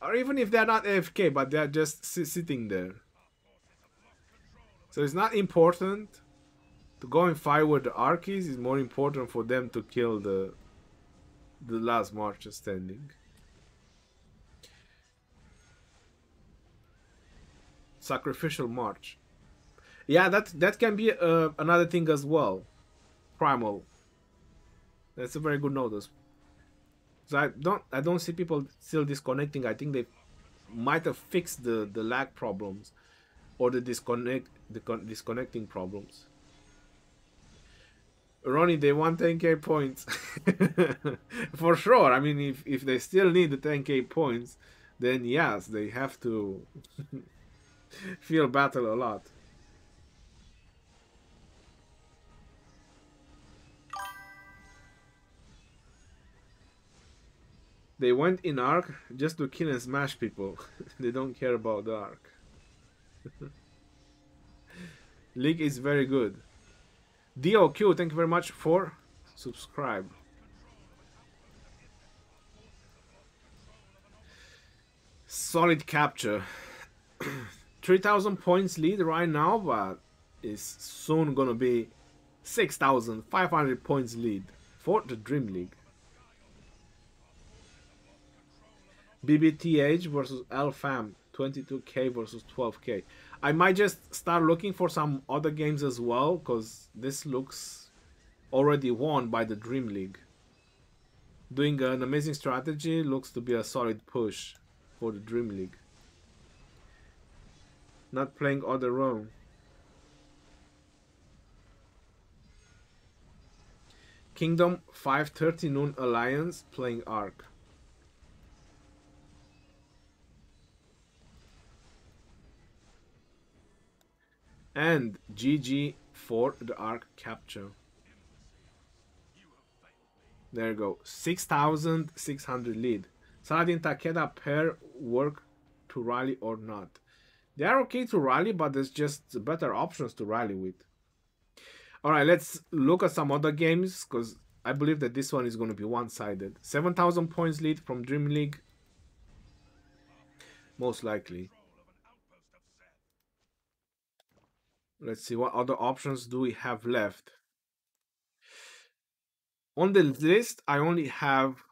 Or even if they're not AFK, but they're just sitting there. So it's not important to go and fight where the arc is. It's more important for them to kill the The last march standing. Sacrificial march. Yeah, that can be another thing as well. Primal. That's a very good notice. So I don't see people still disconnecting. I think they might have fixed the lag problems or the disconnecting problems. Ronnie, they want 10k points. For sure. I mean, if they still need the 10k points, then yes, they have to feel battle a lot. They went in Arc just to kill and smash people. They don't care about the Arc. League is very good. DOQ, thank you very much for subscribe. Solid capture. 3,000 points lead right now, but it's soon gonna be 6,500 points lead for the Dream League. BBTH versus LFAM, 22k versus 12k. I might just start looking for some other games as well, because this looks already won by the Dream League. Doing an amazing strategy looks to be a solid push for the Dream League. Not playing other role. Kingdom 5:30 noon Alliance playing Arc. And GG for the Arc capture. There you go. 6,600 lead. Saladin Takeda pair work to rally or not? They are okay to rally, but there's just better options to rally with. Alright, let's look at some other games, because I believe that this one is going to be one-sided. 7,000 points lead from Dream League. Most likely. Let's see, what other options do we have left? On the list, I only have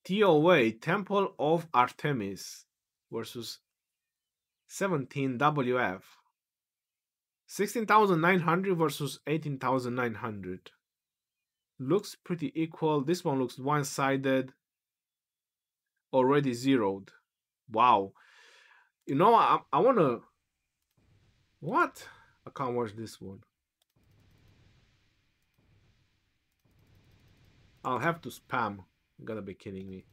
TOA, Temple of Artemis versus 17 WF. 16,900 versus 18,900. Looks pretty equal. This one looks one-sided. Already zeroed. Wow. You know, I want to... What? I can't watch this one. I'll have to spam. You gotta be kidding me.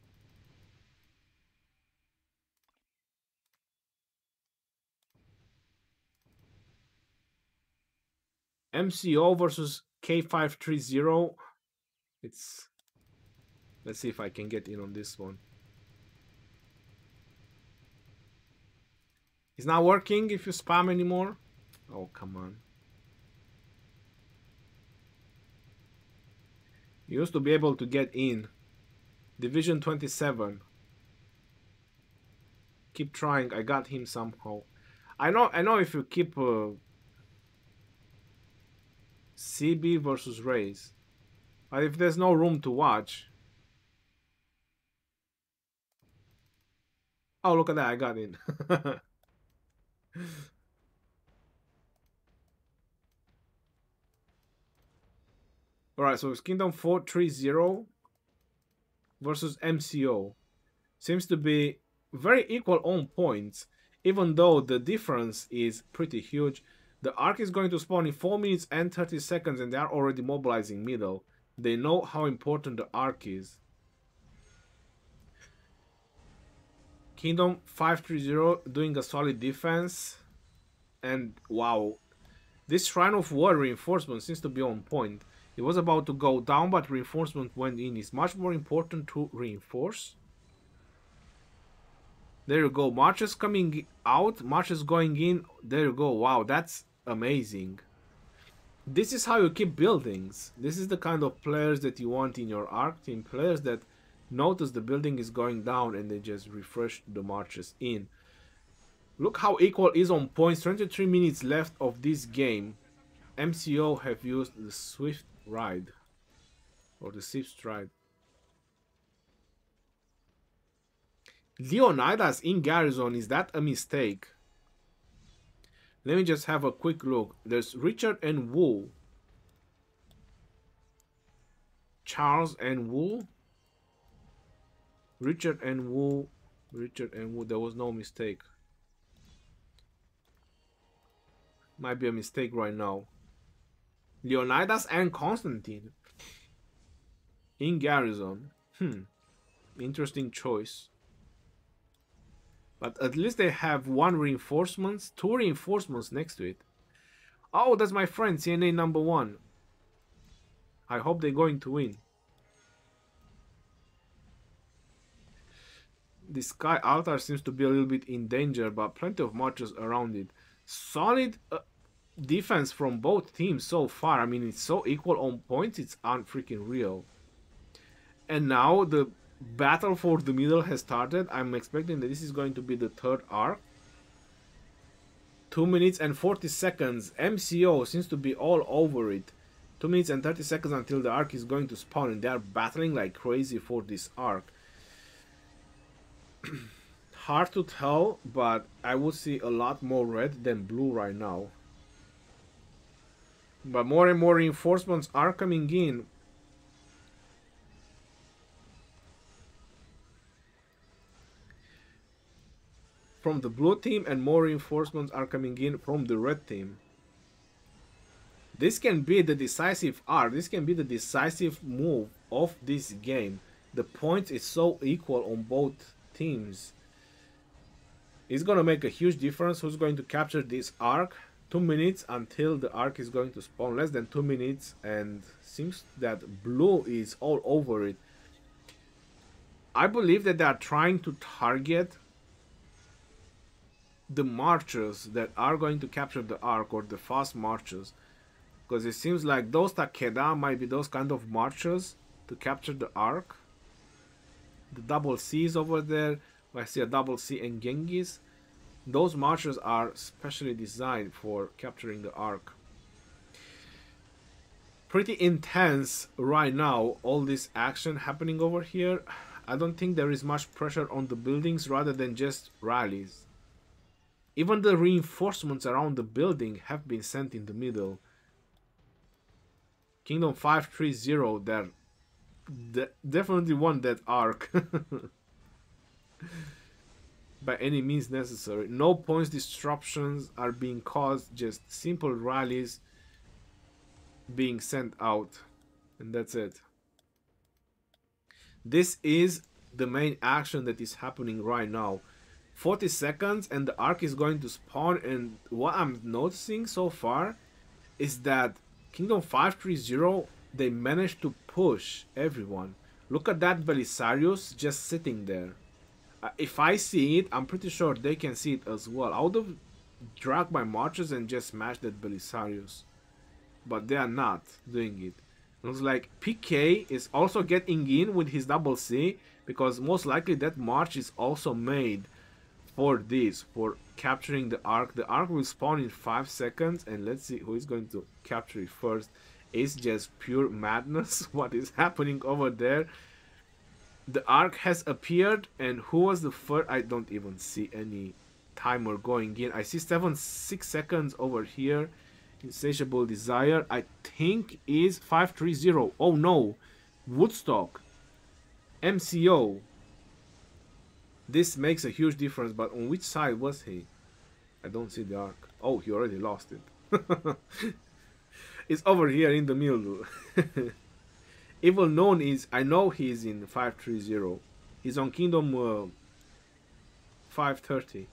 MCO versus K530. It's... Let's see if I can get in on this one. It's not working if you spam anymore. Oh, come on. You used to be able to get in. Division 27. Keep trying. I got him somehow. I know if you keep CB versus Rays. But if there's no room to watch. Oh, look at that. I got in. Alright, so it's Kingdom 430 versus MCO. Seems to be very equal on points, even though the difference is pretty huge. The Arc is going to spawn in 4 minutes and 30 seconds, and they are already mobilizing middle. They know how important the Arc is. Kingdom 530 doing a solid defense. And wow, this Shrine of War reinforcement seems to be on point. It was about to go down, but reinforcement went in. It's much more important to reinforce. There you go. Marches coming out. Marches going in. There you go. Wow, that's amazing. This is how you keep buildings. This is the kind of players that you want in your Arc team. Players that notice the building is going down and they just refresh the marches in. Look how equal is on points. 23 minutes left of this game. MCO have used the Swift Ride. Or the Swift Ride. Leonidas in Garrison, is that a mistake? Let me just have a quick look. There's Richard and Wu. Charles and Wu. Richard and Wu. Richard and Wu. There was no mistake. Might be a mistake right now. Leonidas and Constantine in Garrison. Interesting choice. But at least they have two reinforcements next to it. Oh, that's my friend, CNA number 1. I hope they're going to win. The Sky Altar seems to be a little bit in danger, but plenty of marchers around it. Solid defense from both teams so far. I mean, it's so equal on points, it's unfreaking real. And now the battle for the middle has started. I'm expecting that this is going to be the third arc. 2 minutes and 40 seconds. MCO seems to be all over it. 2 minutes and 30 seconds until the arc is going to spawn, and they are battling like crazy for this arc. Hard to tell, but I would see a lot more red than blue right now. But more and more reinforcements are coming in. From the blue team, and more reinforcements are coming in from the red team. This can be the decisive arc. This can be the decisive move of this game. The points is so equal on both teams. It's gonna make a huge difference who's going to capture this arc. 2 minutes until the arc is going to spawn. Less than 2 minutes, and seems that blue is all over it. I believe that they are trying to target the marchers that are going to capture the arc, or the fast marchers, because it seems like those Takeda might be those kind of marchers to capture the arc. The double C's over there, I see a double C and Genghis. Those marchers are specially designed for capturing the arc. Pretty intense right now, all this action happening over here. I don't think there is much pressure on the buildings rather than just rallies. Even the reinforcements around the building have been sent in the middle. Kingdom 530, they definitely won that arc. By any means necessary. No points disruptions are being caused, just simple rallies being sent out. And that's it. This is the main action that is happening right now. 40 seconds and the arc is going to spawn, and what I'm noticing so far is that Kingdom 530, they managed to push everyone. Look at that Belisarius just sitting there. If I see it, I'm pretty sure they can see it as well. I would have dragged my marchers and just smashed that Belisarius, but they are not doing it. It looks like PK is also getting in with his double C, because most likely that march is also made for this, for capturing the arc. The arc will spawn in 5 seconds, and let's see who is going to capture it first. It's just pure madness what is happening over there. The arc has appeared, and who was the first? I don't even see any timer going in. I see 6 seconds over here. Insatiable Desire, I think, is 530. Oh no, Woodstock, MCO. This makes a huge difference, but on which side was he? I don't see the arc. Oh, he already lost it. It's over here in the middle. Evil Known is, I know he's in 530. He's on Kingdom 530.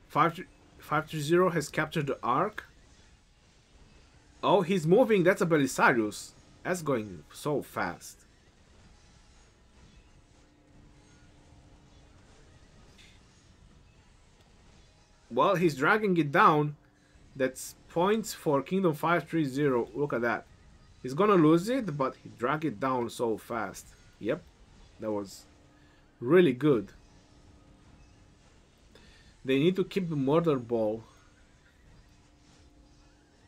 530 has captured the arc. Oh, he's moving. That's a Belisarius. That's going so fast. Well, he's dragging it down. That's points for Kingdom 530. Look at that. He's gonna lose it, but he dragged it down so fast. Yep, that was really good. They need to keep the murder ball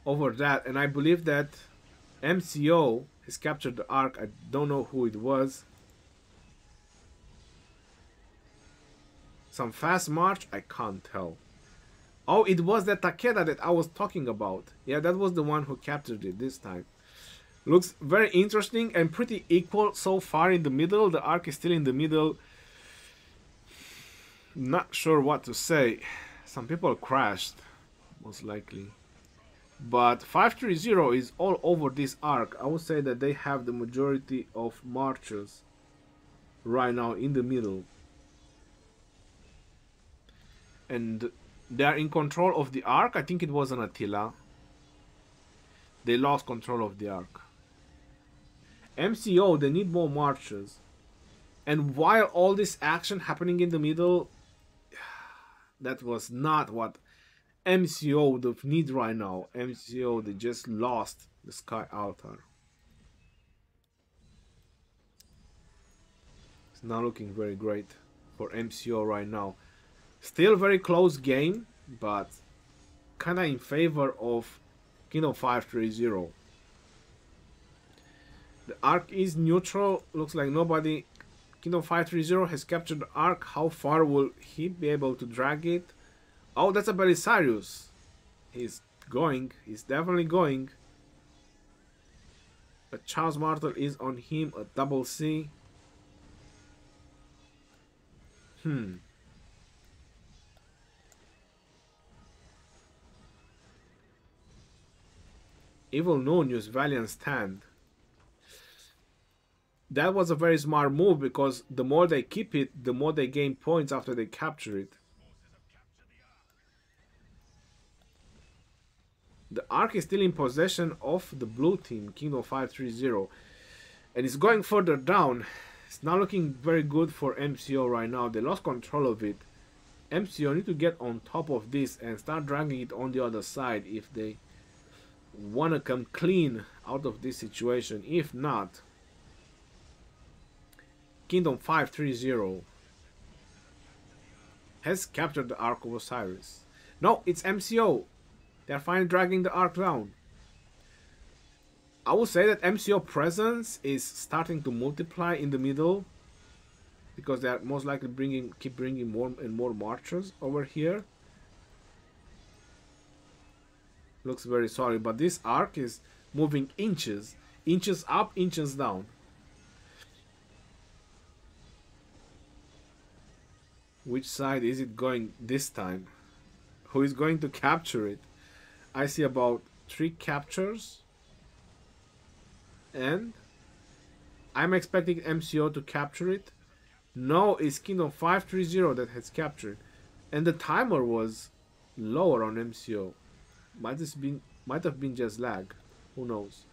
over that, and I believe that MCO has captured the arc. I don't know who it was. Some fast march? I can't tell. Oh, it was that Takeda that I was talking about. Yeah, that was the one who captured it this time. Looks very interesting and pretty equal so far in the middle. The arc is still in the middle. Not sure what to say. Some people crashed, most likely. But 530 is all over this arc. I would say that they have the majority of marches right now in the middle. And they are in control of the arc. I think it was an Attila. They lost control of the arc. MCO, they need more marches. And while all this action happening in the middle, that was not what MCO would need right now. MCO, they just lost the Sky Altar. It's not looking very great for MCO right now. Still very close game, but kind of in favor of Kingdom 530. The arc is neutral. Looks like nobody. Kingdom 530 has captured the arc. How far will he be able to drag it? Oh, that's a Belisarius. He's going. He's definitely going. A Charles Martel is on him. A double C. Evil Nonius, Valiant Stand. That was a very smart move because the more they keep it, the more they gain points after they capture it. The arc is still in possession of the blue team, Kingdom 530. And it's going further down. It's not looking very good for MCO right now. They lost control of it. MCO need to get on top of this and start dragging it on the other side if they want to come clean out of this situation. If not, Kingdom 530 has captured the Ark of Osiris. No, it's MCO. They're finally dragging the Ark down. I would say that MCO presence is starting to multiply in the middle because they are most likely keep bringing more and more marchers over here. Looks very solid, but this arc is moving inches up, inches down. Which side is it going this time? Who is going to capture it? I see about 3 captures. And I'm expecting MCO to capture it. No, it's Kingdom 530 that has captured. And the timer was lower on MCO. Might have been just lag. Who knows?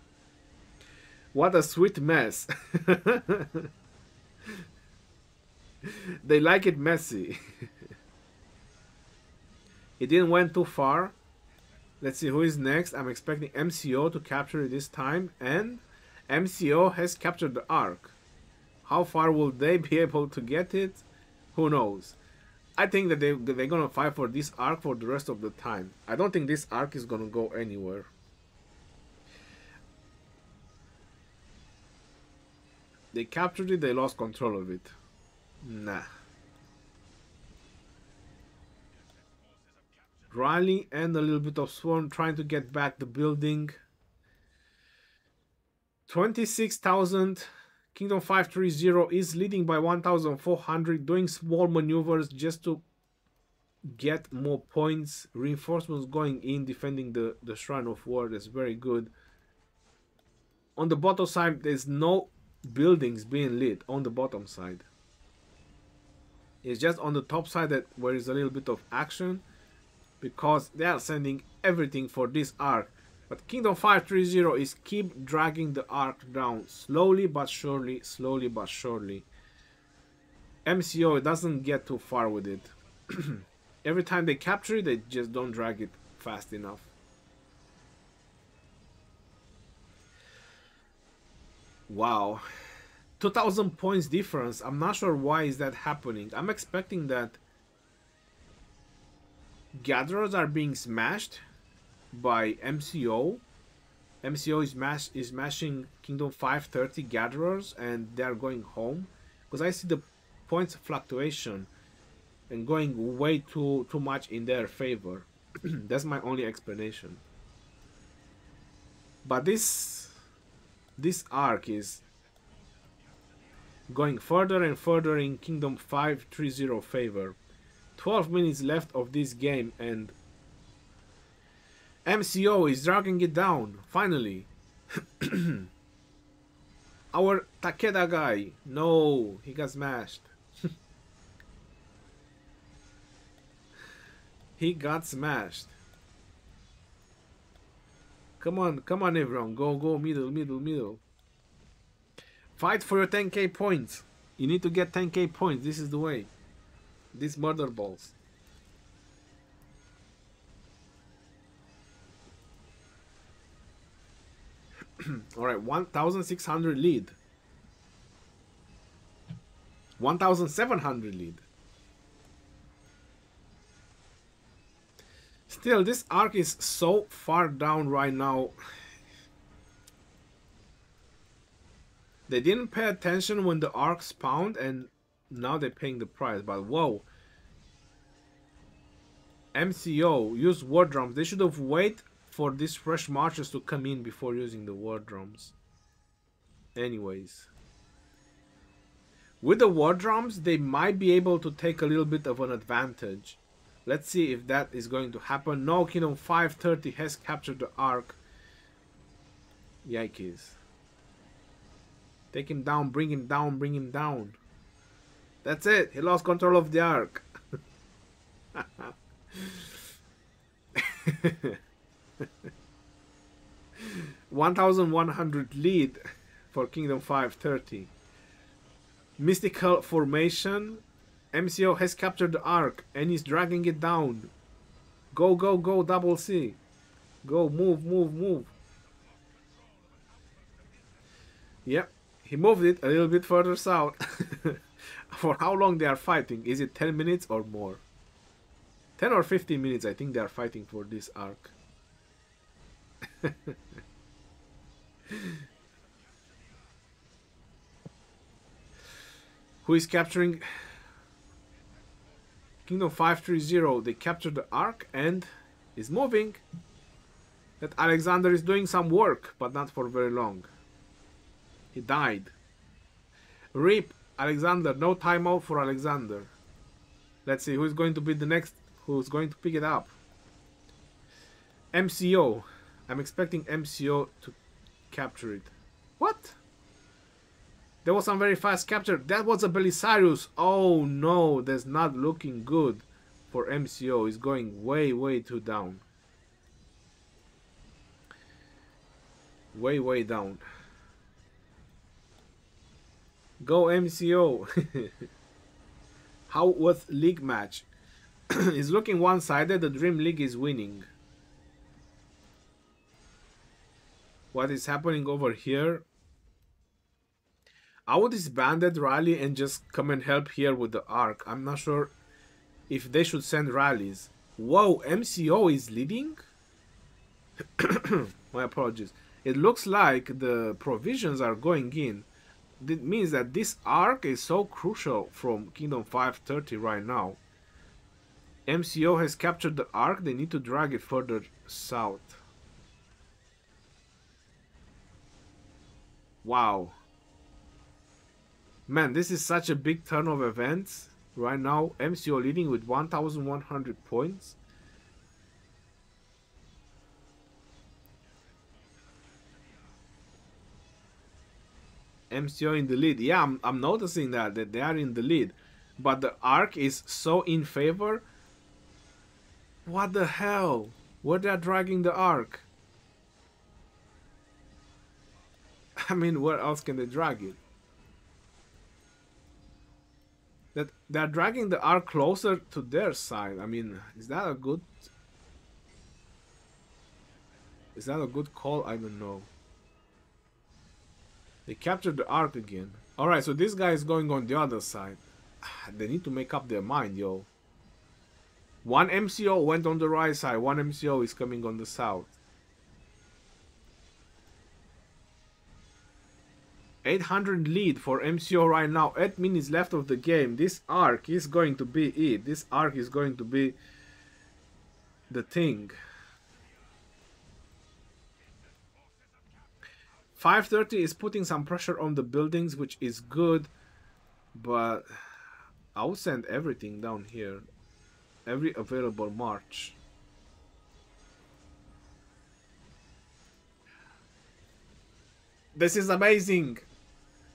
What a sweet mess. They like it messy. It didn't went too far. Let's see who is next. I'm expecting MCO to capture it this time. And MCO has captured the Ark. How far will they be able to get it? Who knows? I think that they're gonna fight for this Ark for the rest of the time. I don't think this Ark is gonna go anywhere. They captured it, they lost control of it. Nah. Rally and a little bit of Swarm trying to get back the building. 26,000. Kingdom 530 is leading by 1,400, doing small maneuvers just to get more points. Reinforcements going in, defending the Shrine of War. That's very good. On the bottom side, there's no buildings being lit on the bottom side. It's just on the top side that where is a little bit of action, because they are sending everything for this arc. But Kingdom 530 is keep dragging the arc down slowly but surely, slowly but surely. MCO doesn't get too far with it. Every time they capture it, they just don't drag it fast enough. Wow. 2,000 points difference. I'm not sure why is that happening. I'm expecting that gatherers are being smashed by MCO. MCO is smashing Kingdom 530 gatherers and they are going home. Because I see the points fluctuation. and going way too much in their favor. That's my only explanation. But this arc is going further and further in Kingdom 530 favor. 12 minutes left of this game and MCO is dragging it down, finally. Our Takeda guy, no, he got smashed. He got smashed. Come on, everyone, go, middle. Fight for your 10k points. You need to get 10k points, this is the way. These murder balls. Alright, 1,600 lead. 1,700 lead. Still, this arc is so far down right now. They didn't pay attention when the arc spawned and now they're paying the price. But whoa. MCO, use war drums. They should have waited for these fresh marches to come in before using the war drums. Anyways. With the war drums, they might be able to take a little bit of an advantage. Let's see if that is going to happen. No, Kingdom 530 has captured the arc. Yikes. Take him down, bring him down. That's it. He lost control of the arc. 1,100 lead for Kingdom 530. Mystical formation. MCO has captured the arc and is dragging it down. Go, double C. Go, move. Yep, he moved it a little bit further south. For how long they are fighting? Is it 10 minutes or more? 10 or 15 minutes, I think they are fighting for this arc. Who is capturing? Kingdom 530, they captured the arc and is moving. That Alexander is doing some work, but not for very long. He died. RIP Alexander, no timeout for Alexander. Let's see who's going to be the next, who's going to pick it up. MCO. I'm expecting MCO to capture it. What? There was some very fast capture. That was a Belisarius. Oh no, that's not looking good for MCO. It's going way too down. Way down. Go MCO. How was league match? It's looking one-sided. The Dream League is winning. What is happening over here? I would disband that rally and just come and help here with the arc. I'm not sure if they should send rallies. Whoa, MCO is leading? My apologies. It looks like the provisions are going in. That means that this arc is so crucial from Kingdom 530 right now. MCO has captured the arc. They need to drag it further south. Wow. Man, this is such a big turn of events. Right now, MCO leading with 1,100 points. MCO in the lead. Yeah, I'm noticing that they are in the lead. But the arc is so in favor. What the hell? Where they are dragging the arc? I mean, where else can they drag it? That they're dragging the arc closer to their side. I mean, is that a good call? I don't know. They captured the arc again. Alright, so this guy is going on the other side. They need to make up their mind, yo. One MCO went on the right side, one MCO is coming on the south. 800 lead for MCO right now. 8 minutes left of the game. This arc is going to be it. This arc is going to be the thing. 530 is putting some pressure on the buildings, which is good, but I'll send everything down here. Every available march. This is amazing.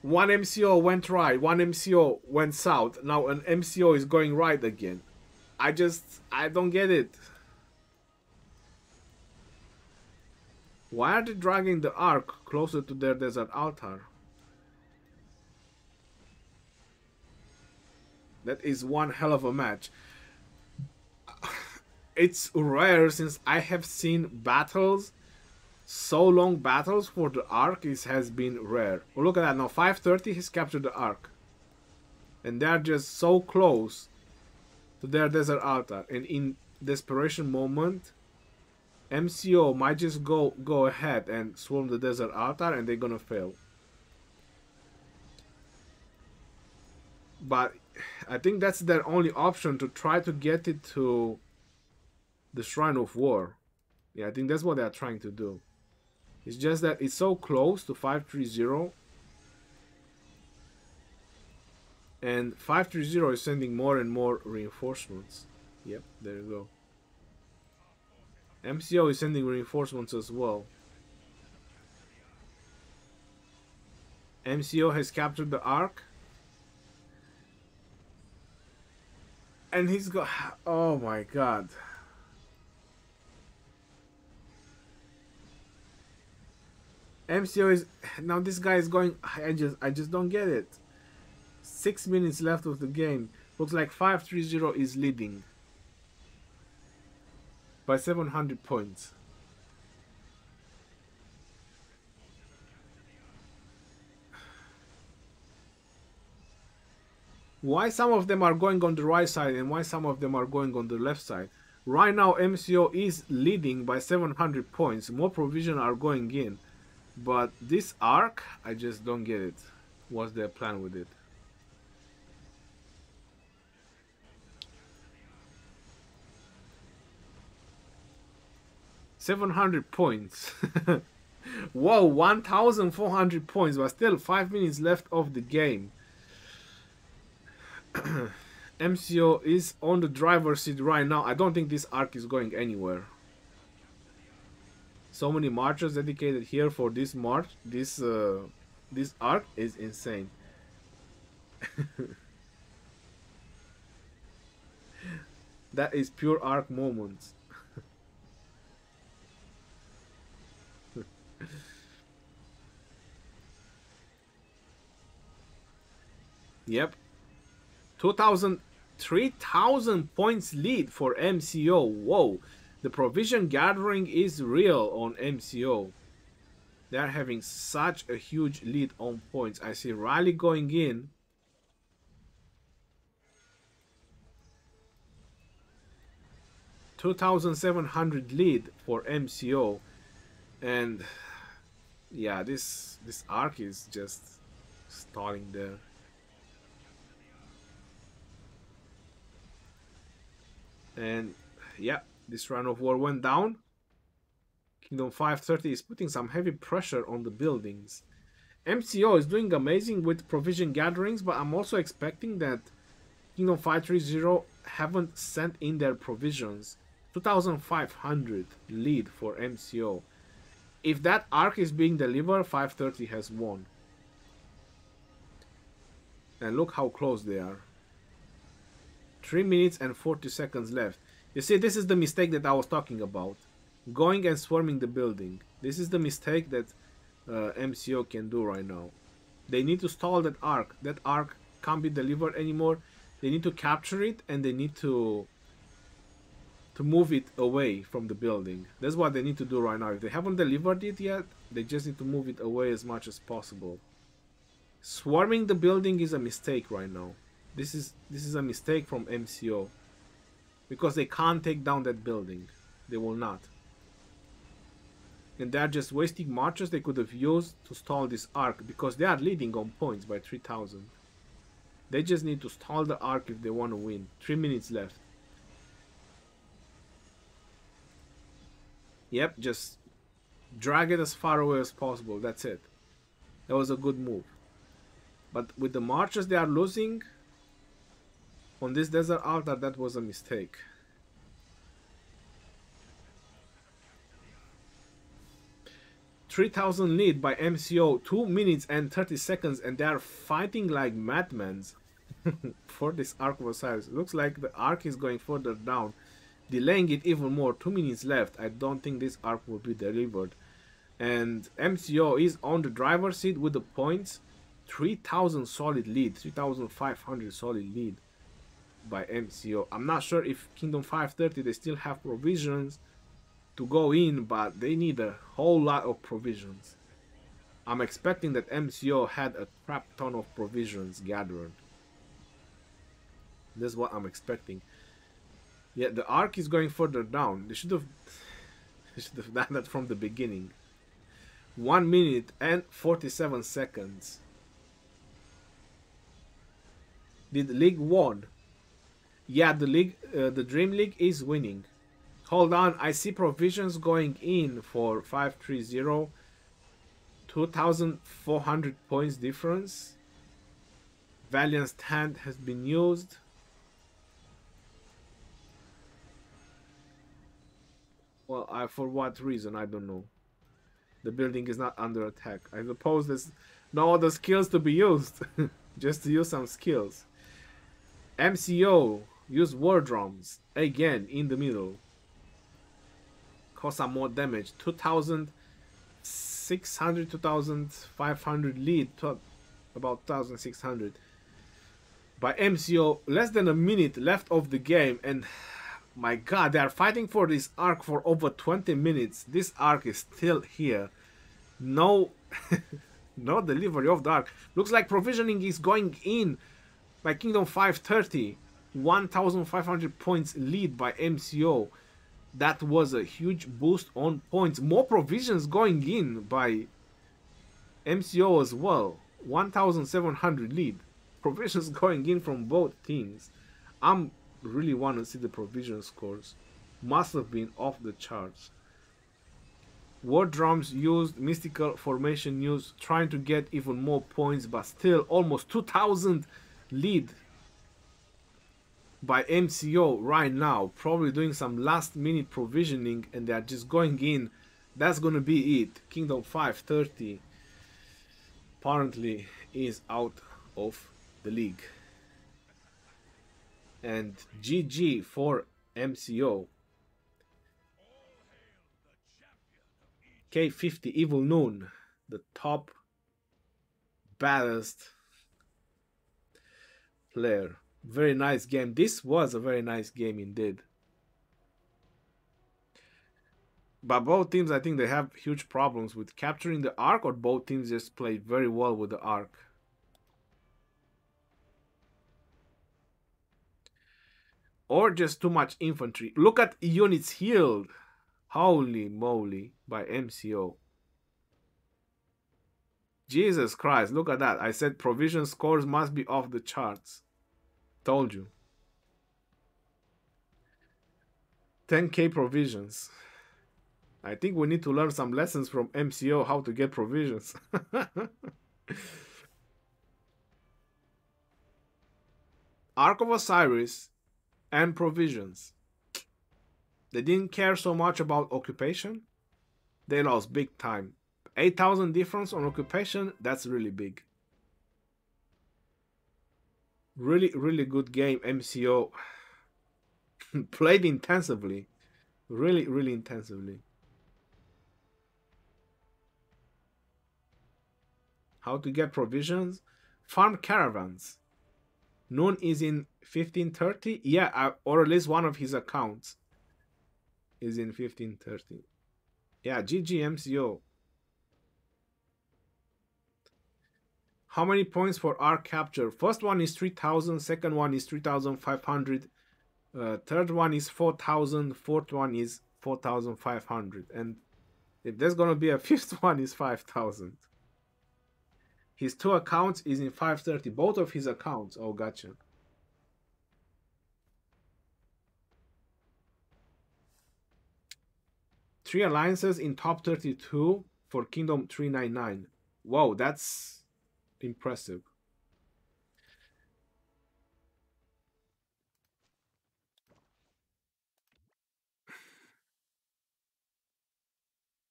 One MCO went right, one MCO went south. Now an MCO is going right again. I don't get it. Why are they dragging the arc closer to their desert altar? That is one hell of a match. It's rare since I have seen battles, so long battles for the arc has been rare. Oh, look at that, now 530 has captured the arc. And they're just so close to their desert altar. And in desperation moment, MCO might just go ahead and swarm the desert altar and they're gonna fail. But I think that's their only option, to try to get it to the Shrine of War. Yeah, I think that's what they're trying to do. It's just that it's so close to 530. And 530 is sending more and more reinforcements. Yep, there you go. MCO is sending reinforcements as well. MCO has captured the arc. And he's got... Oh my god. MCO is... Now this guy is going... I just don't get it. 6 minutes left of the game. Looks like 530 is leading by 700 points. Why some of them are going on the right side and why some of them are going on the left side? Right now MCO is leading by 700 points. More provision are going in. But this arc, I just don't get it. What's their plan with it? $700 points. Whoa, 1,400 points, but still 5 minutes left of the game. MCO is on the driver's seat right now. I don't think this arc is going anywhere. So many marchers dedicated here for this march. This arc is insane. That is pure arc moments. Yep. 3,000 points lead for MCO. Whoa. The provision gathering is real on MCO. They are having such a huge lead on points. I see rally going in. $2,700 lead for MCO. And yeah, this arc is just stalling there. And yeah, this Shrine of War went down. Kingdom 530 is putting some heavy pressure on the buildings. MCO is doing amazing with provision gatherings, but I'm also expecting that Kingdom 530 haven't sent in their provisions. 2,500 lead for MCO. If that arc is being delivered, 530 has won. And look how close they are. 3 minutes and 40 seconds left. You see, this is the mistake that I was talking about. Going and swarming the building. This is the mistake that MCO can do right now. They need to stall that arc. That arc can't be delivered anymore. They need to capture it and they need to move it away from the building. That's what they need to do right now. If they haven't delivered it yet, they just need to move it away as much as possible. Swarming the building is a mistake right now. This is a mistake from MCO. Because they can't take down that building. They will not. And they're just wasting marches they could have used to stall this arc, because they are leading on points by 3,000. They just need to stall the arc if they want to win. 3 minutes left. Yep, just drag it as far away as possible. That's it. That was a good move. But with the marches they are losing on this desert altar, that was a mistake. $3,000 lead by MCO, 2 minutes and 30 seconds, and they are fighting like madmen for this Ark of Osiris. Looks like the Ark is going further down, delaying it even more. 2 minutes left. I don't think this Ark will be delivered. And MCO is on the driver's seat with the points. 3,000 solid lead, 3,500 solid lead by MCO. I'm not sure if Kingdom 530 they still have provisions to go in, but they need a whole lot of provisions. I'm expecting that MCO had a crap ton of provisions gathered. That's what I'm expecting. Yeah, the arc is going further down. They should have done that from the beginning. 1 minute and 47 seconds. Did League won? Yeah, the league, the Dream League is winning. Hold on, I see provisions going in for 530. 2,400 points difference. Valiant Stand has been used. Well, for what reason? I don't know. The building is not under attack. I suppose there's no other skills to be used. Just to use some skills. MCO, use war drums. Again, in the middle. Cause some more damage. 2,600, 2,500 lead. To about 1,600. By MCO, less than a minute left of the game, and my god, they are fighting for this arc for over 20 minutes. This arc is still here. No, no delivery of the arc. Looks like provisioning is going in by Kingdom 530. 1,500 points lead by MCO. That was a huge boost on points. More provisions going in by MCO as well. 1,700 lead. Provisions going in from both teams. I'm really want to see the provision scores. Must have been off the charts. War drums used, mystical formation used, trying to get even more points, but still almost 2,000 lead by MCO right now. Probably doing some last minute provisioning and they are just going in. That's gonna be it. Kingdom 530 apparently is out of the league. And GG for MCO. K50 Evil Noon, the top baddest player. Very nice game. This was a very nice game indeed. But both teams, I think they have huge problems with capturing the arc, or both teams just played very well with the arc. Or just too much infantry. Look at units healed. Holy moly, by MCO. Jesus Christ, look at that. I said provision scores must be off the charts. Told you. 10k provisions. I think we need to learn some lessons from MCO how to get provisions. Ark of Osiris and provisions. They didn't care so much about occupation. They lost big time. 8,000 difference on occupation, that's really big. Really, really good game, MCO. Played intensively. Really, really intensively. How to get provisions? Farm caravans. Noon is in 1530. Yeah, or at least one of his accounts is in 1530. Yeah, GG MCO. How many points for our capture? First one is 3,000. Second one is 3,500. Third one is 4,000. Fourth one is 4,500. And If there's gonna be a fifth one, it's 5,000. His two accounts is in 530. Both of his accounts. Oh, gotcha. Three alliances in top 32 for Kingdom 399. Whoa, that's impressive.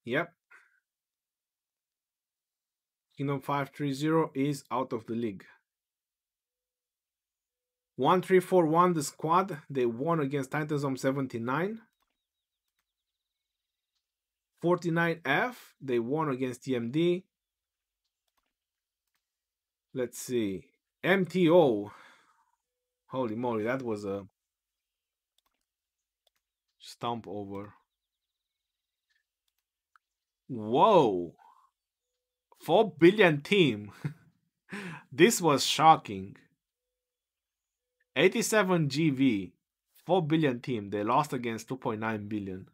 Yep. Kingdom 530 is out of the league. 1341, the squad. They won against Titans on 79. 49F, they won against TMD. Let's see. MTO. Holy moly, that was a stomp over. Whoa. 4 billion team. This was shocking. 87 GV. 4 billion team. They lost against 2.9 billion.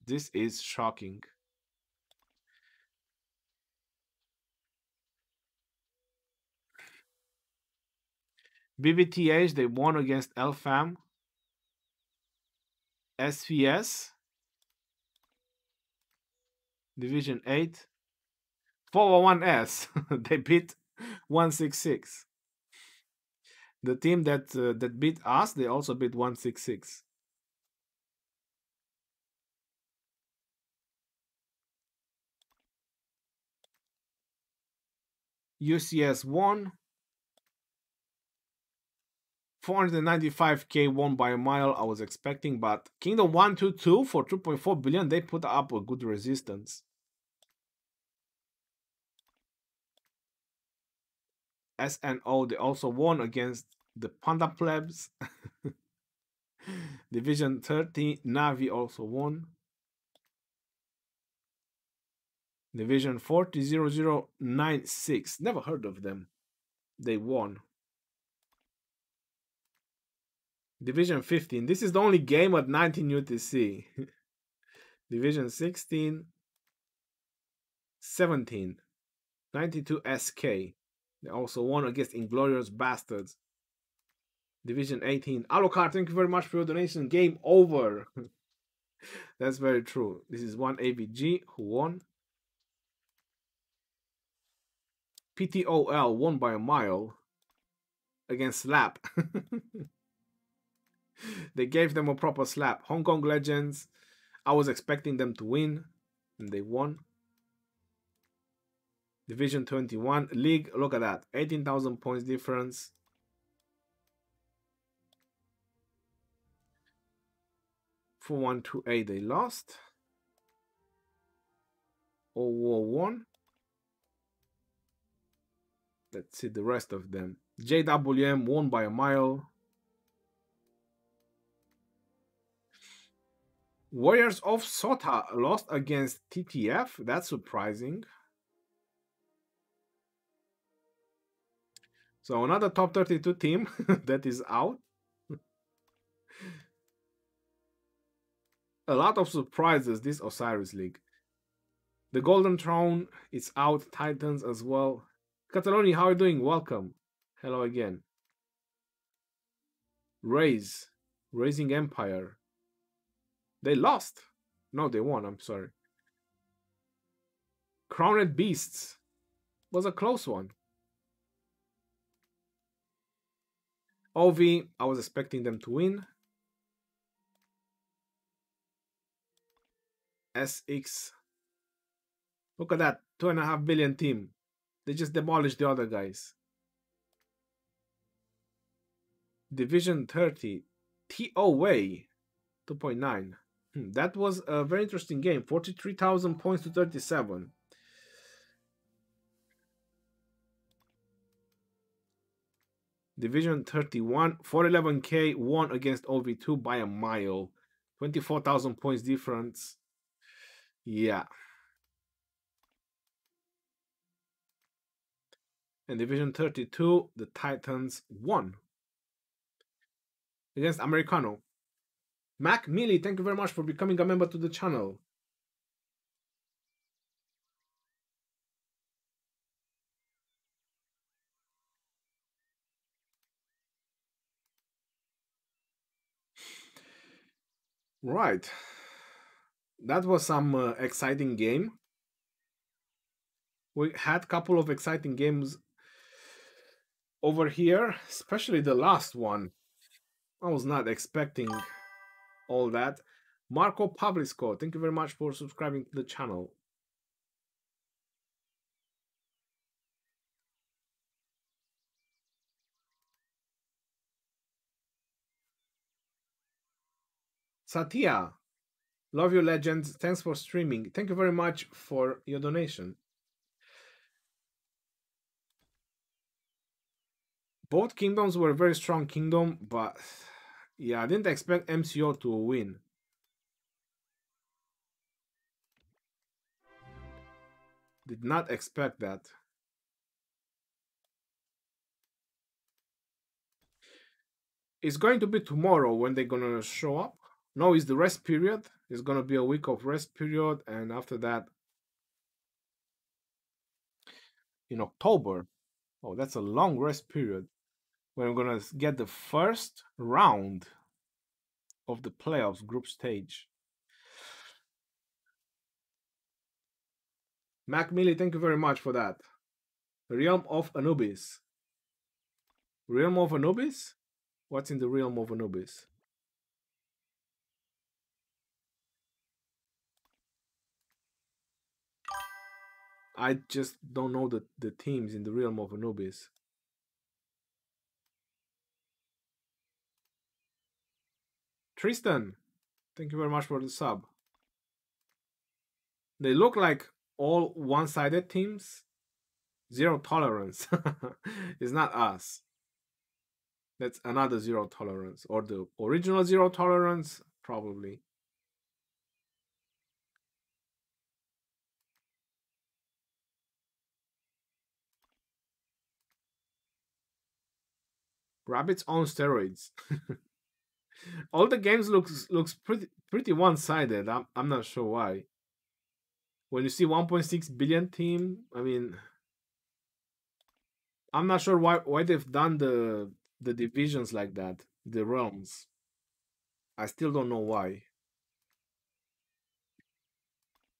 This is shocking. BBTH, they won against LFAM. SVS. Division 8. 401S. They beat 166. The team that beat us, they also beat 166. UCS won. 495k won by a mile, I was expecting, but Kingdom 122 for 2.4 billion, they put up a good resistance. SNO, they also won against the Panda Plebs. Division 30, Navi also won. Division 400096, never heard of them. They won. Division 15, this is the only game at 19 UTC. Division 16, 17, 92 SK. They also won against Inglorious Bastards. Division 18, Alucard, thank you very much for your donation. Game over. That's very true. This is one AVG who won. PTOL won by a mile against Slap. They gave them a proper slap. Hong Kong Legends, I was expecting them to win, and they won. Division 21, League, look at that, 18,000 points difference. For 128, they lost. 001. Let's see the rest of them. JWM won by a mile. Warriors of Sota lost against TTF. That's surprising. So another top 32 team that is out. A lot of surprises this Osiris League. The Golden Throne is out. Titans as well. Cataloni, how are you doing? Welcome. Hello again. Raising Empire. They lost. No, they won. I'm sorry. Crowned Beasts was a close one. OV, I was expecting them to win. SX. Look at that. 2.5 billion team. They just demolished the other guys. Division 30. TO Way. 2.9. That was a very interesting game. 43,000 points to 37. Division 31. 411k won against OV2 by a mile. 24,000 points difference. Yeah. And Division 32, the Titans won against Americano. Mac Millie, thank you very much for becoming a member to the channel. Right. That was some exciting game. We had a couple of exciting games over here, especially the last one. I was not expecting all that. Marco Pavlisco, thank you very much for subscribing to the channel. Satya, love you legends. Thanks for streaming. Thank you very much for your donation. Both kingdoms were a very strong kingdom, but yeah, I didn't expect MCO to win. Did not expect that. It's going to be tomorrow when they're gonna show up. No, it's the rest period. It's gonna be a week of rest period, and after that, in October. Oh, that's a long rest period. When we're gonna get the first round of the playoffs group stage. Mac Millie, thank you very much for that. Realm of Anubis. Realm of Anubis? What's in the Realm of Anubis? I just don't know the teams in the Realm of Anubis. Tristan, thank you very much for the sub. They look like all one-sided teams. Zero tolerance. It's not us. That's another zero tolerance. Or the original zero tolerance, probably. Rabbits on steroids. All the games looks pretty one-sided. I'm not sure why. When you see 1.6 billion team, I mean, I'm not sure why they've done the divisions like that, the realms. I still don't know why.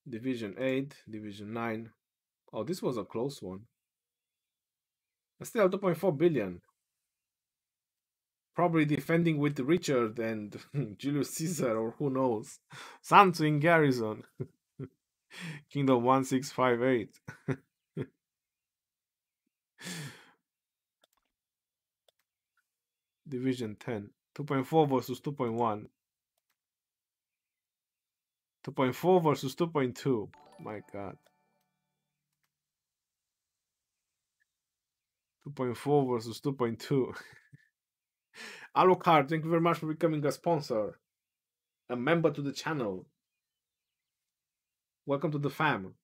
Division 8, Division 9. Oh, this was a close one. Still 2.4 billion. Probably defending with Richard and Julius Caesar, or who knows. Sansu in Garrison. Kingdom 1658. Division 10. 2.4 versus 2.1. 2.4 versus 2.2. My god. 2.4 versus 2.2. Alucard, thank you very much for becoming a sponsor. A member to the channel. Welcome to the fam.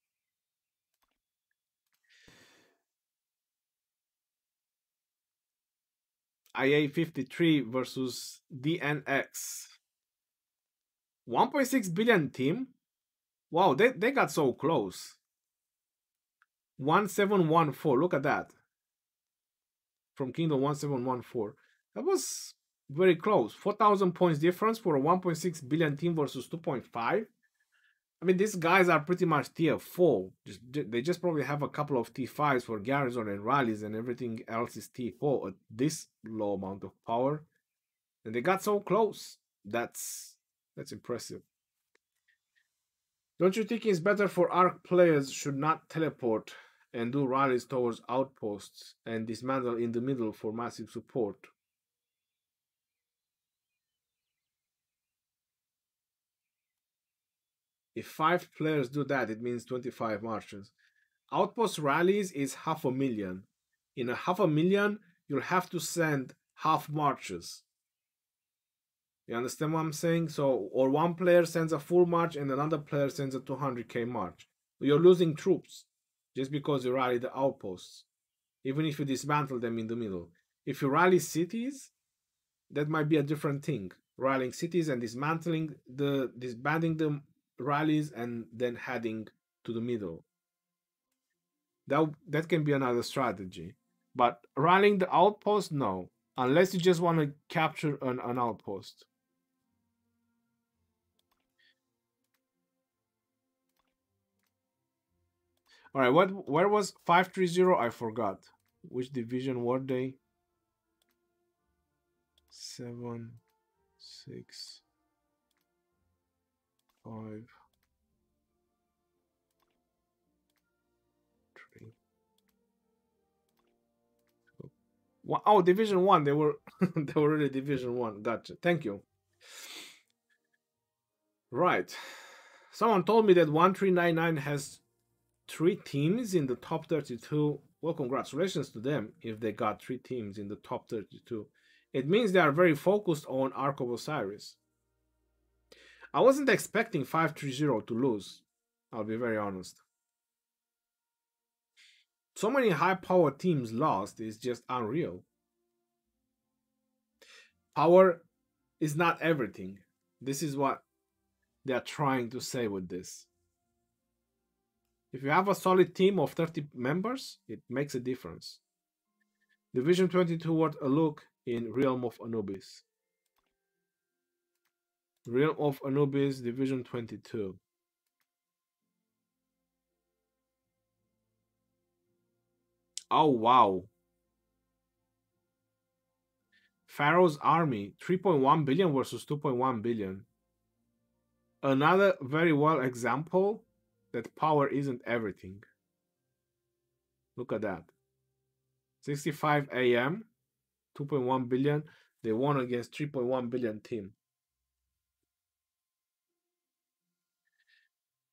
IA53 versus DNX. 1.6 billion team? Wow, they got so close. 1714, look at that. From Kingdom 1714. That was very close. 4,000 points difference for a 1.6 billion team versus 2.5. I mean, these guys are pretty much tier 4. They just probably have a couple of T5s for Garrison and rallies, and everything else is T4 at this low amount of power. And they got so close. That's impressive. Don't you think it's better for ARC players should not teleport and do rallies towards outposts and dismantle in the middle for massive support? If 5 players do that, it means 25 marches. Outpost rallies is 500,000. In a 500,000, you'll have to send half marches. You understand what I'm saying? So, or one player sends a full march and another player sends a 200k march. You're losing troops just because you rally the outposts, even if you dismantle them in the middle. If you rally cities, that might be a different thing. rallying cities and disbanding the rallies and then heading to the middle. That can be another strategy. But rallying the outpost, no. Unless you just want to capture an outpost. All right, where was 530? I forgot. Which division were they? 7, 6, 5, 3. Oh, Division 1. They were they were really Division 1. Gotcha. Thank you. Right. Someone told me that 1399 has 3 teams in the top 32. Well, congratulations to them if they got 3 teams in the top 32. It means they are very focused on Ark of Osiris. I wasn't expecting 530 to lose. I'll be very honest. So many high-powered teams lost is just unreal. Power is not everything. This is what they are trying to say with this. If you have a solid team of 30 members, it makes a difference. Division 22 worth a look in Realm of Anubis. Realm of Anubis, Division 22. Oh, wow. Pharaoh's army, 3.1 billion versus 2.1 billion. Another very well example that power isn't everything. Look at that. 65 AM, 2.1 billion. They won against 3.1 billion team.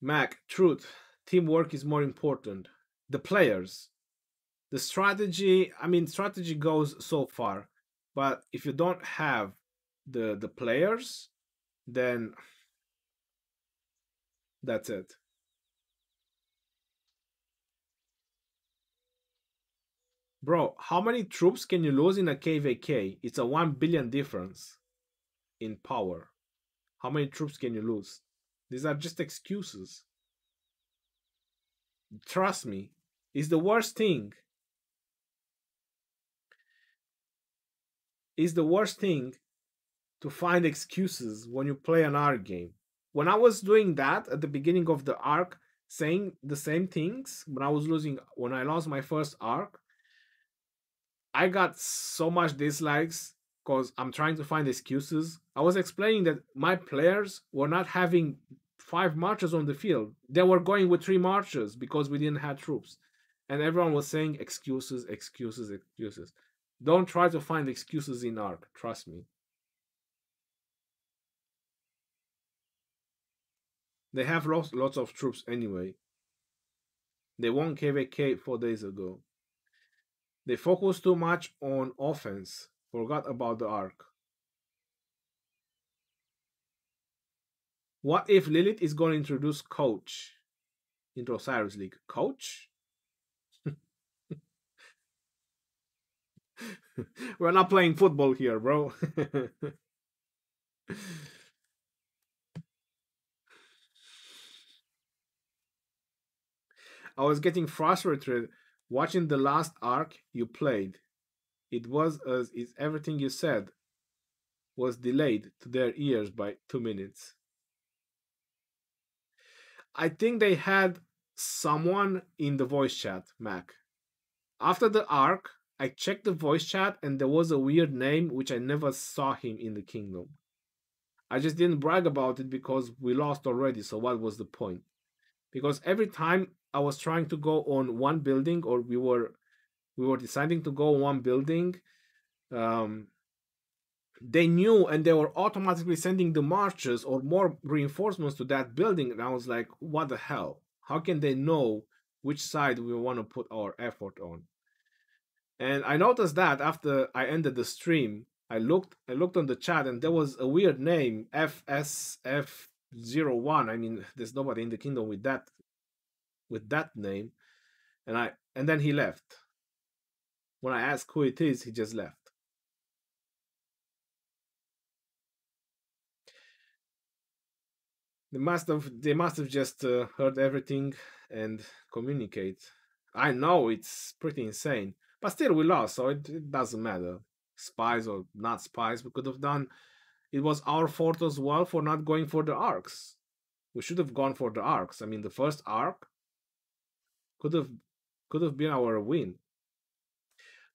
Mac, truth. Teamwork is more important. The players. The strategy, I mean, strategy goes so far. But if you don't have the players, then that's it. Bro, how many troops can you lose in a KVK? It's a 1 billion difference in power. How many troops can you lose? These are just excuses. Trust me, it's the worst thing. It's the worst thing to find excuses when you play an ARC game. When I was doing that at the beginning of the ARC, saying the same things, when I lost my first ARC, I got so much dislikes because I'm trying to find excuses. I was explaining that my players were not having 5 marchers on the field. They were going with 3 marchers because we didn't have troops. And everyone was saying excuses, excuses, excuses. Don't try to find excuses in ARC, trust me. They have lots of troops anyway. They won KVK 4 days ago. They focused too much on offense, forgot about the ARC. What if Lilith is going to introduce coach into Osiris LiiG? Coach? We're not playing football here, bro. I was getting frustrated watching the last arc you played. It was as if everything you said was delayed to their ears by 2 minutes. I think they had someone in the voice chat, Mac. After the arc, I checked the voice chat and there was a weird name which I never saw him in the kingdom. I just didn't brag about it because we lost already, so what was the point? Because every time I was trying to go on one building or we were deciding to go on one building, um, they knew and they were automatically sending the marches or more reinforcements to that building. And I was like, what the hell? How can they know which side we want to put our effort on? And I noticed that after I ended the stream, I looked on the chat and there was a weird name, FSF01. I mean, there's nobody in the kingdom with that name. And then he left. When I asked who it is, he just left. They must have just heard everything and communicate. I know it's pretty insane, but still we lost, so it doesn't matter. Spies or not spies, we could have done. It was our fault as well for not going for the arcs. We should have gone for the arcs. I mean, the first arc could have been our win.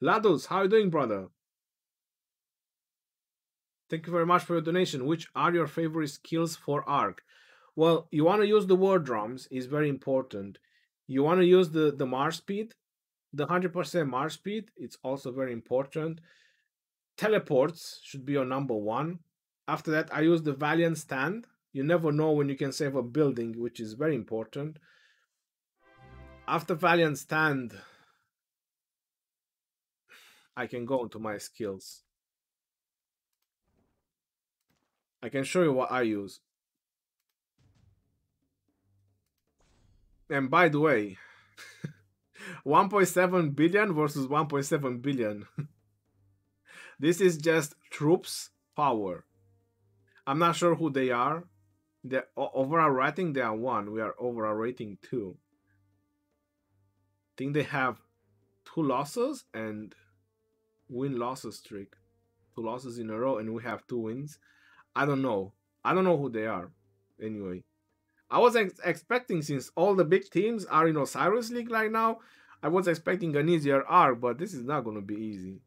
Ladus, how you doing, brother? Thank you very much for your donation. Which are your favorite skills for arc? Well, you want to use the war drums is very important. You want to use the march speed, the 100% march speed. It's also very important. Teleports should be your number one. After that, I use the Valiant Stand. You never know when you can save a building, which is very important. After Valiant Stand, I can go into my skills. I can show you what I use. And by the way, 1.7 billion versus 1.7 billion. This is just troops power. I'm not sure who they are. The overall rating, they are 1. We are overall rating 2. I think they have 2 losses and win-losses streak. 2 losses in a row and we have 2 wins. I don't know. I don't know who they are. Anyway, I was expecting, since all the big teams are in Osiris League right now, I was expecting an easier arc, but this is not going to be easy.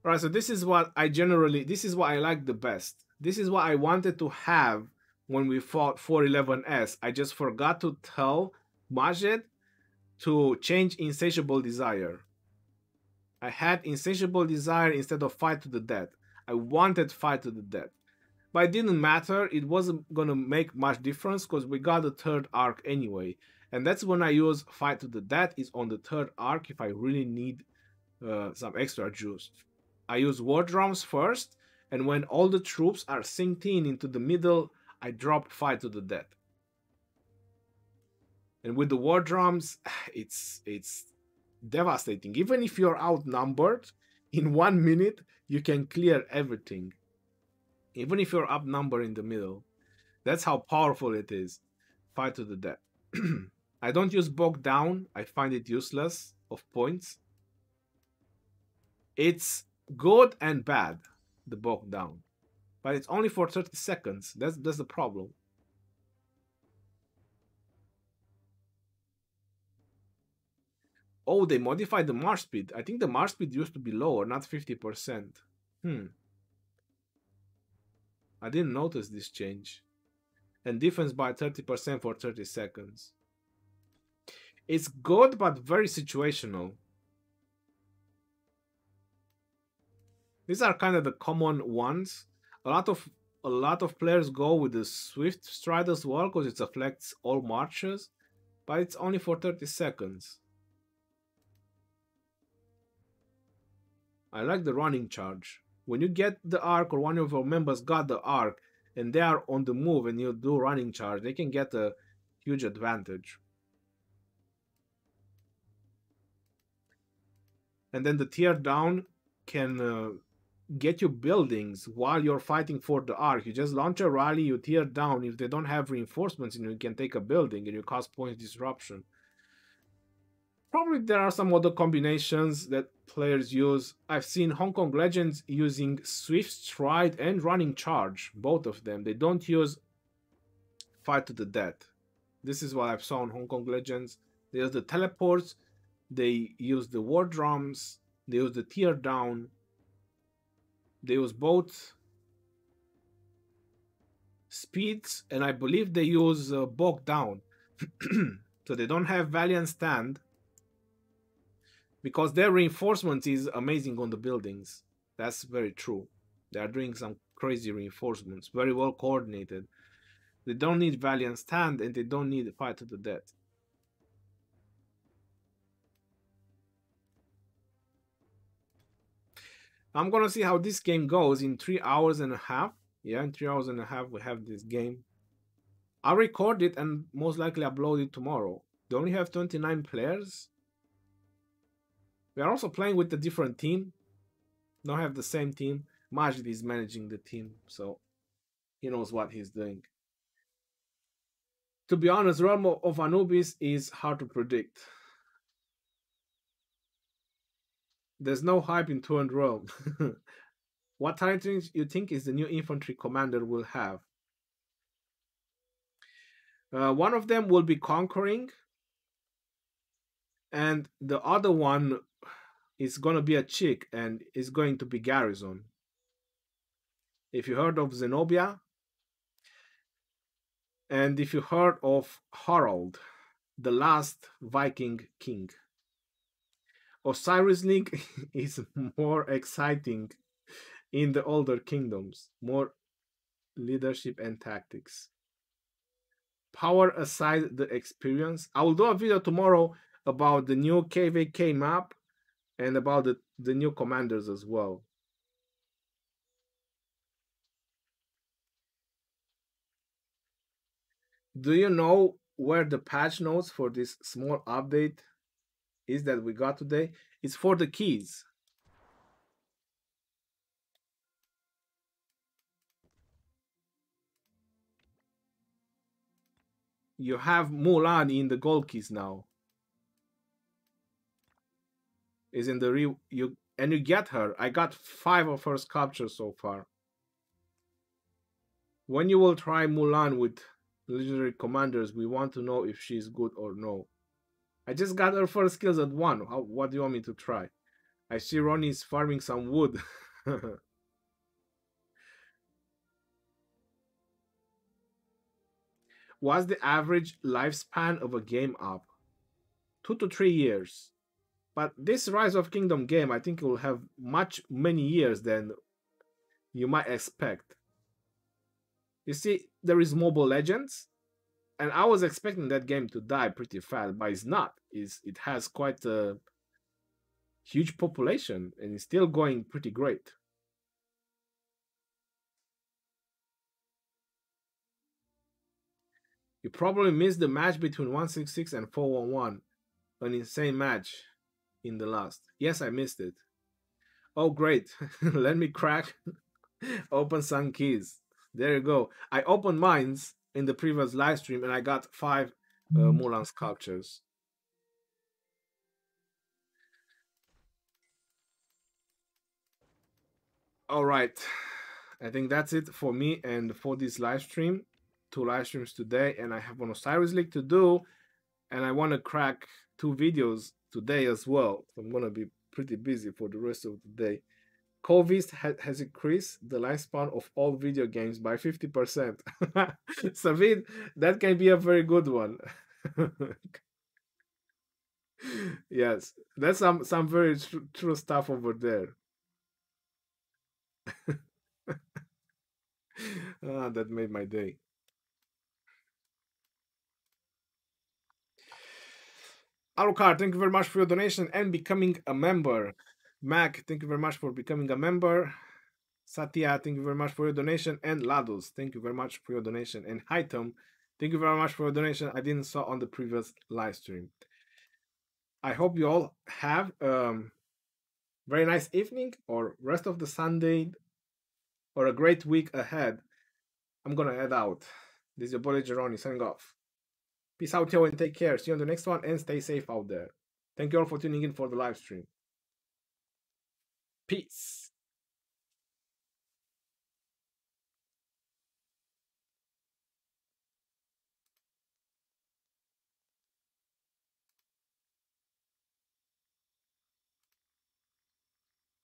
Alright, so this is what I like the best. This is what I wanted to have when we fought 411S. I just forgot to tell Majed to change Insatiable Desire. I had Insatiable Desire instead of Fight to the Death. I wanted Fight to the Death. But it didn't matter. It wasn't going to make much difference because we got the third arc anyway. And that's when I use Fight to the Death, is on the third arc if I really need some extra juice. I use war drums first, and when all the troops are synced in into the middle, I drop Fight to the Death. And with the war drums, it's devastating. Even if you're outnumbered, in 1 minute you can clear everything. Even if you're outnumbered in the middle. That's how powerful it is. Fight to the death. I don't use bog down. I find it useless of points. It's good and bad, the bog down. But it's only for 30 seconds. That's the problem. Oh, they modified the march speed. I think the march speed used to be lower, not 50%. I didn't notice this change. And defense by 30% for 30 seconds. It's good, but very situational. These are kind of the common ones. A lot of players go with the Swift Stride as well, because it affects all marches, but it's only for 30 seconds. I like the running charge. When you get the arc, or one of your members got the arc, and they are on the move and you do running charge, they can get a huge advantage. And then the tear down can get you buildings while you're fighting for the arc. You just launch a rally, you tear down. If they don't have reinforcements, you can take a building and you cause points disruption. Probably there are some other combinations that players use. I've seen Hong Kong Legends using Swift Stride and Running Charge, both of them. They don't use Fight to the Death. This is what I've saw on Hong Kong Legends. They use the teleports, they use the war drums, they use the tear down, they use both speeds, and I believe they use bog down. So they don't have Valiant Stand, because their reinforcement is amazing on the buildings. That's very true. They are doing some crazy reinforcements, very well coordinated. They don't need Valiant Stand, and they don't need Fight to the Death. I'm gonna see how this game goes in 3 hours and a half. Yeah, in 3 hours and a half we have this game. I'll record it and most likely upload it tomorrow. They only have 29 players. We are also playing with a different team. Don't have the same team. Majid is managing the team, so he knows what he's doing. To be honest, Realm of Anubis is hard to predict. There's no hype in Torrent Realm. What talent you think is the new infantry commander will have? One of them will be Conquering, and the other one is going to be a chick and is going to be Garrison. If you heard of Zenobia, and if you heard of Harald, the last Viking king. Osiris LiiG is more exciting in the older kingdoms, more leadership and tactics. Power aside the experience. I will do a video tomorrow about the new KVK map and about the new commanders as well. Do you know where the patch notes for this small update is that we got today? It's for the keys. You have Mulan in the gold keys now. Is in the you get her. I got 5 of her sculptures so far. When you will try Mulan with legendary commanders, we want to know if she's good or no. I just got her first skills at 1. What do you want me to try? I see Ronnie is farming some wood. What's the average lifespan of a game up? 2 to 3 years. But this Rise of Kingdom game, I think it will have many years than you might expect. You see, there is Mobile Legends, and I was expecting that game to die pretty fast, but it's not. It has quite a huge population, and it's still going pretty great. You probably missed the match between 166 and 411, an insane match in the last. Yes, I missed it. Oh, great. Let me crack open some keys. There you go. I opened mines in the previous live stream and I got 5 Mulan sculptures. All right. I think that's it for me and for this live stream. 2 live streams today, and I have an Osiris LiiG to do, and I want to crack 2 videos today as well. So I'm going to be pretty busy for the rest of the day. COVID has increased the lifespan of all video games by 50%. Savid, that can be a very good one. Yes, that's some very true stuff over there. That made my day. Alucard, thank you very much for your donation and becoming a member. Mac, thank you very much for becoming a member. Satya, thank you very much for your donation. And Ladus, thank you very much for your donation. And Hightom, thank you very much for your donation. I didn't saw on the previous live stream. I hope you all have very nice evening or rest of the Sunday or a great week ahead. I'm gonna head out. This is your boy Geroni signing off. Peace out, yo, and take care. See you on the next one and stay safe out there. Thank you all for tuning in for the live stream. Peace.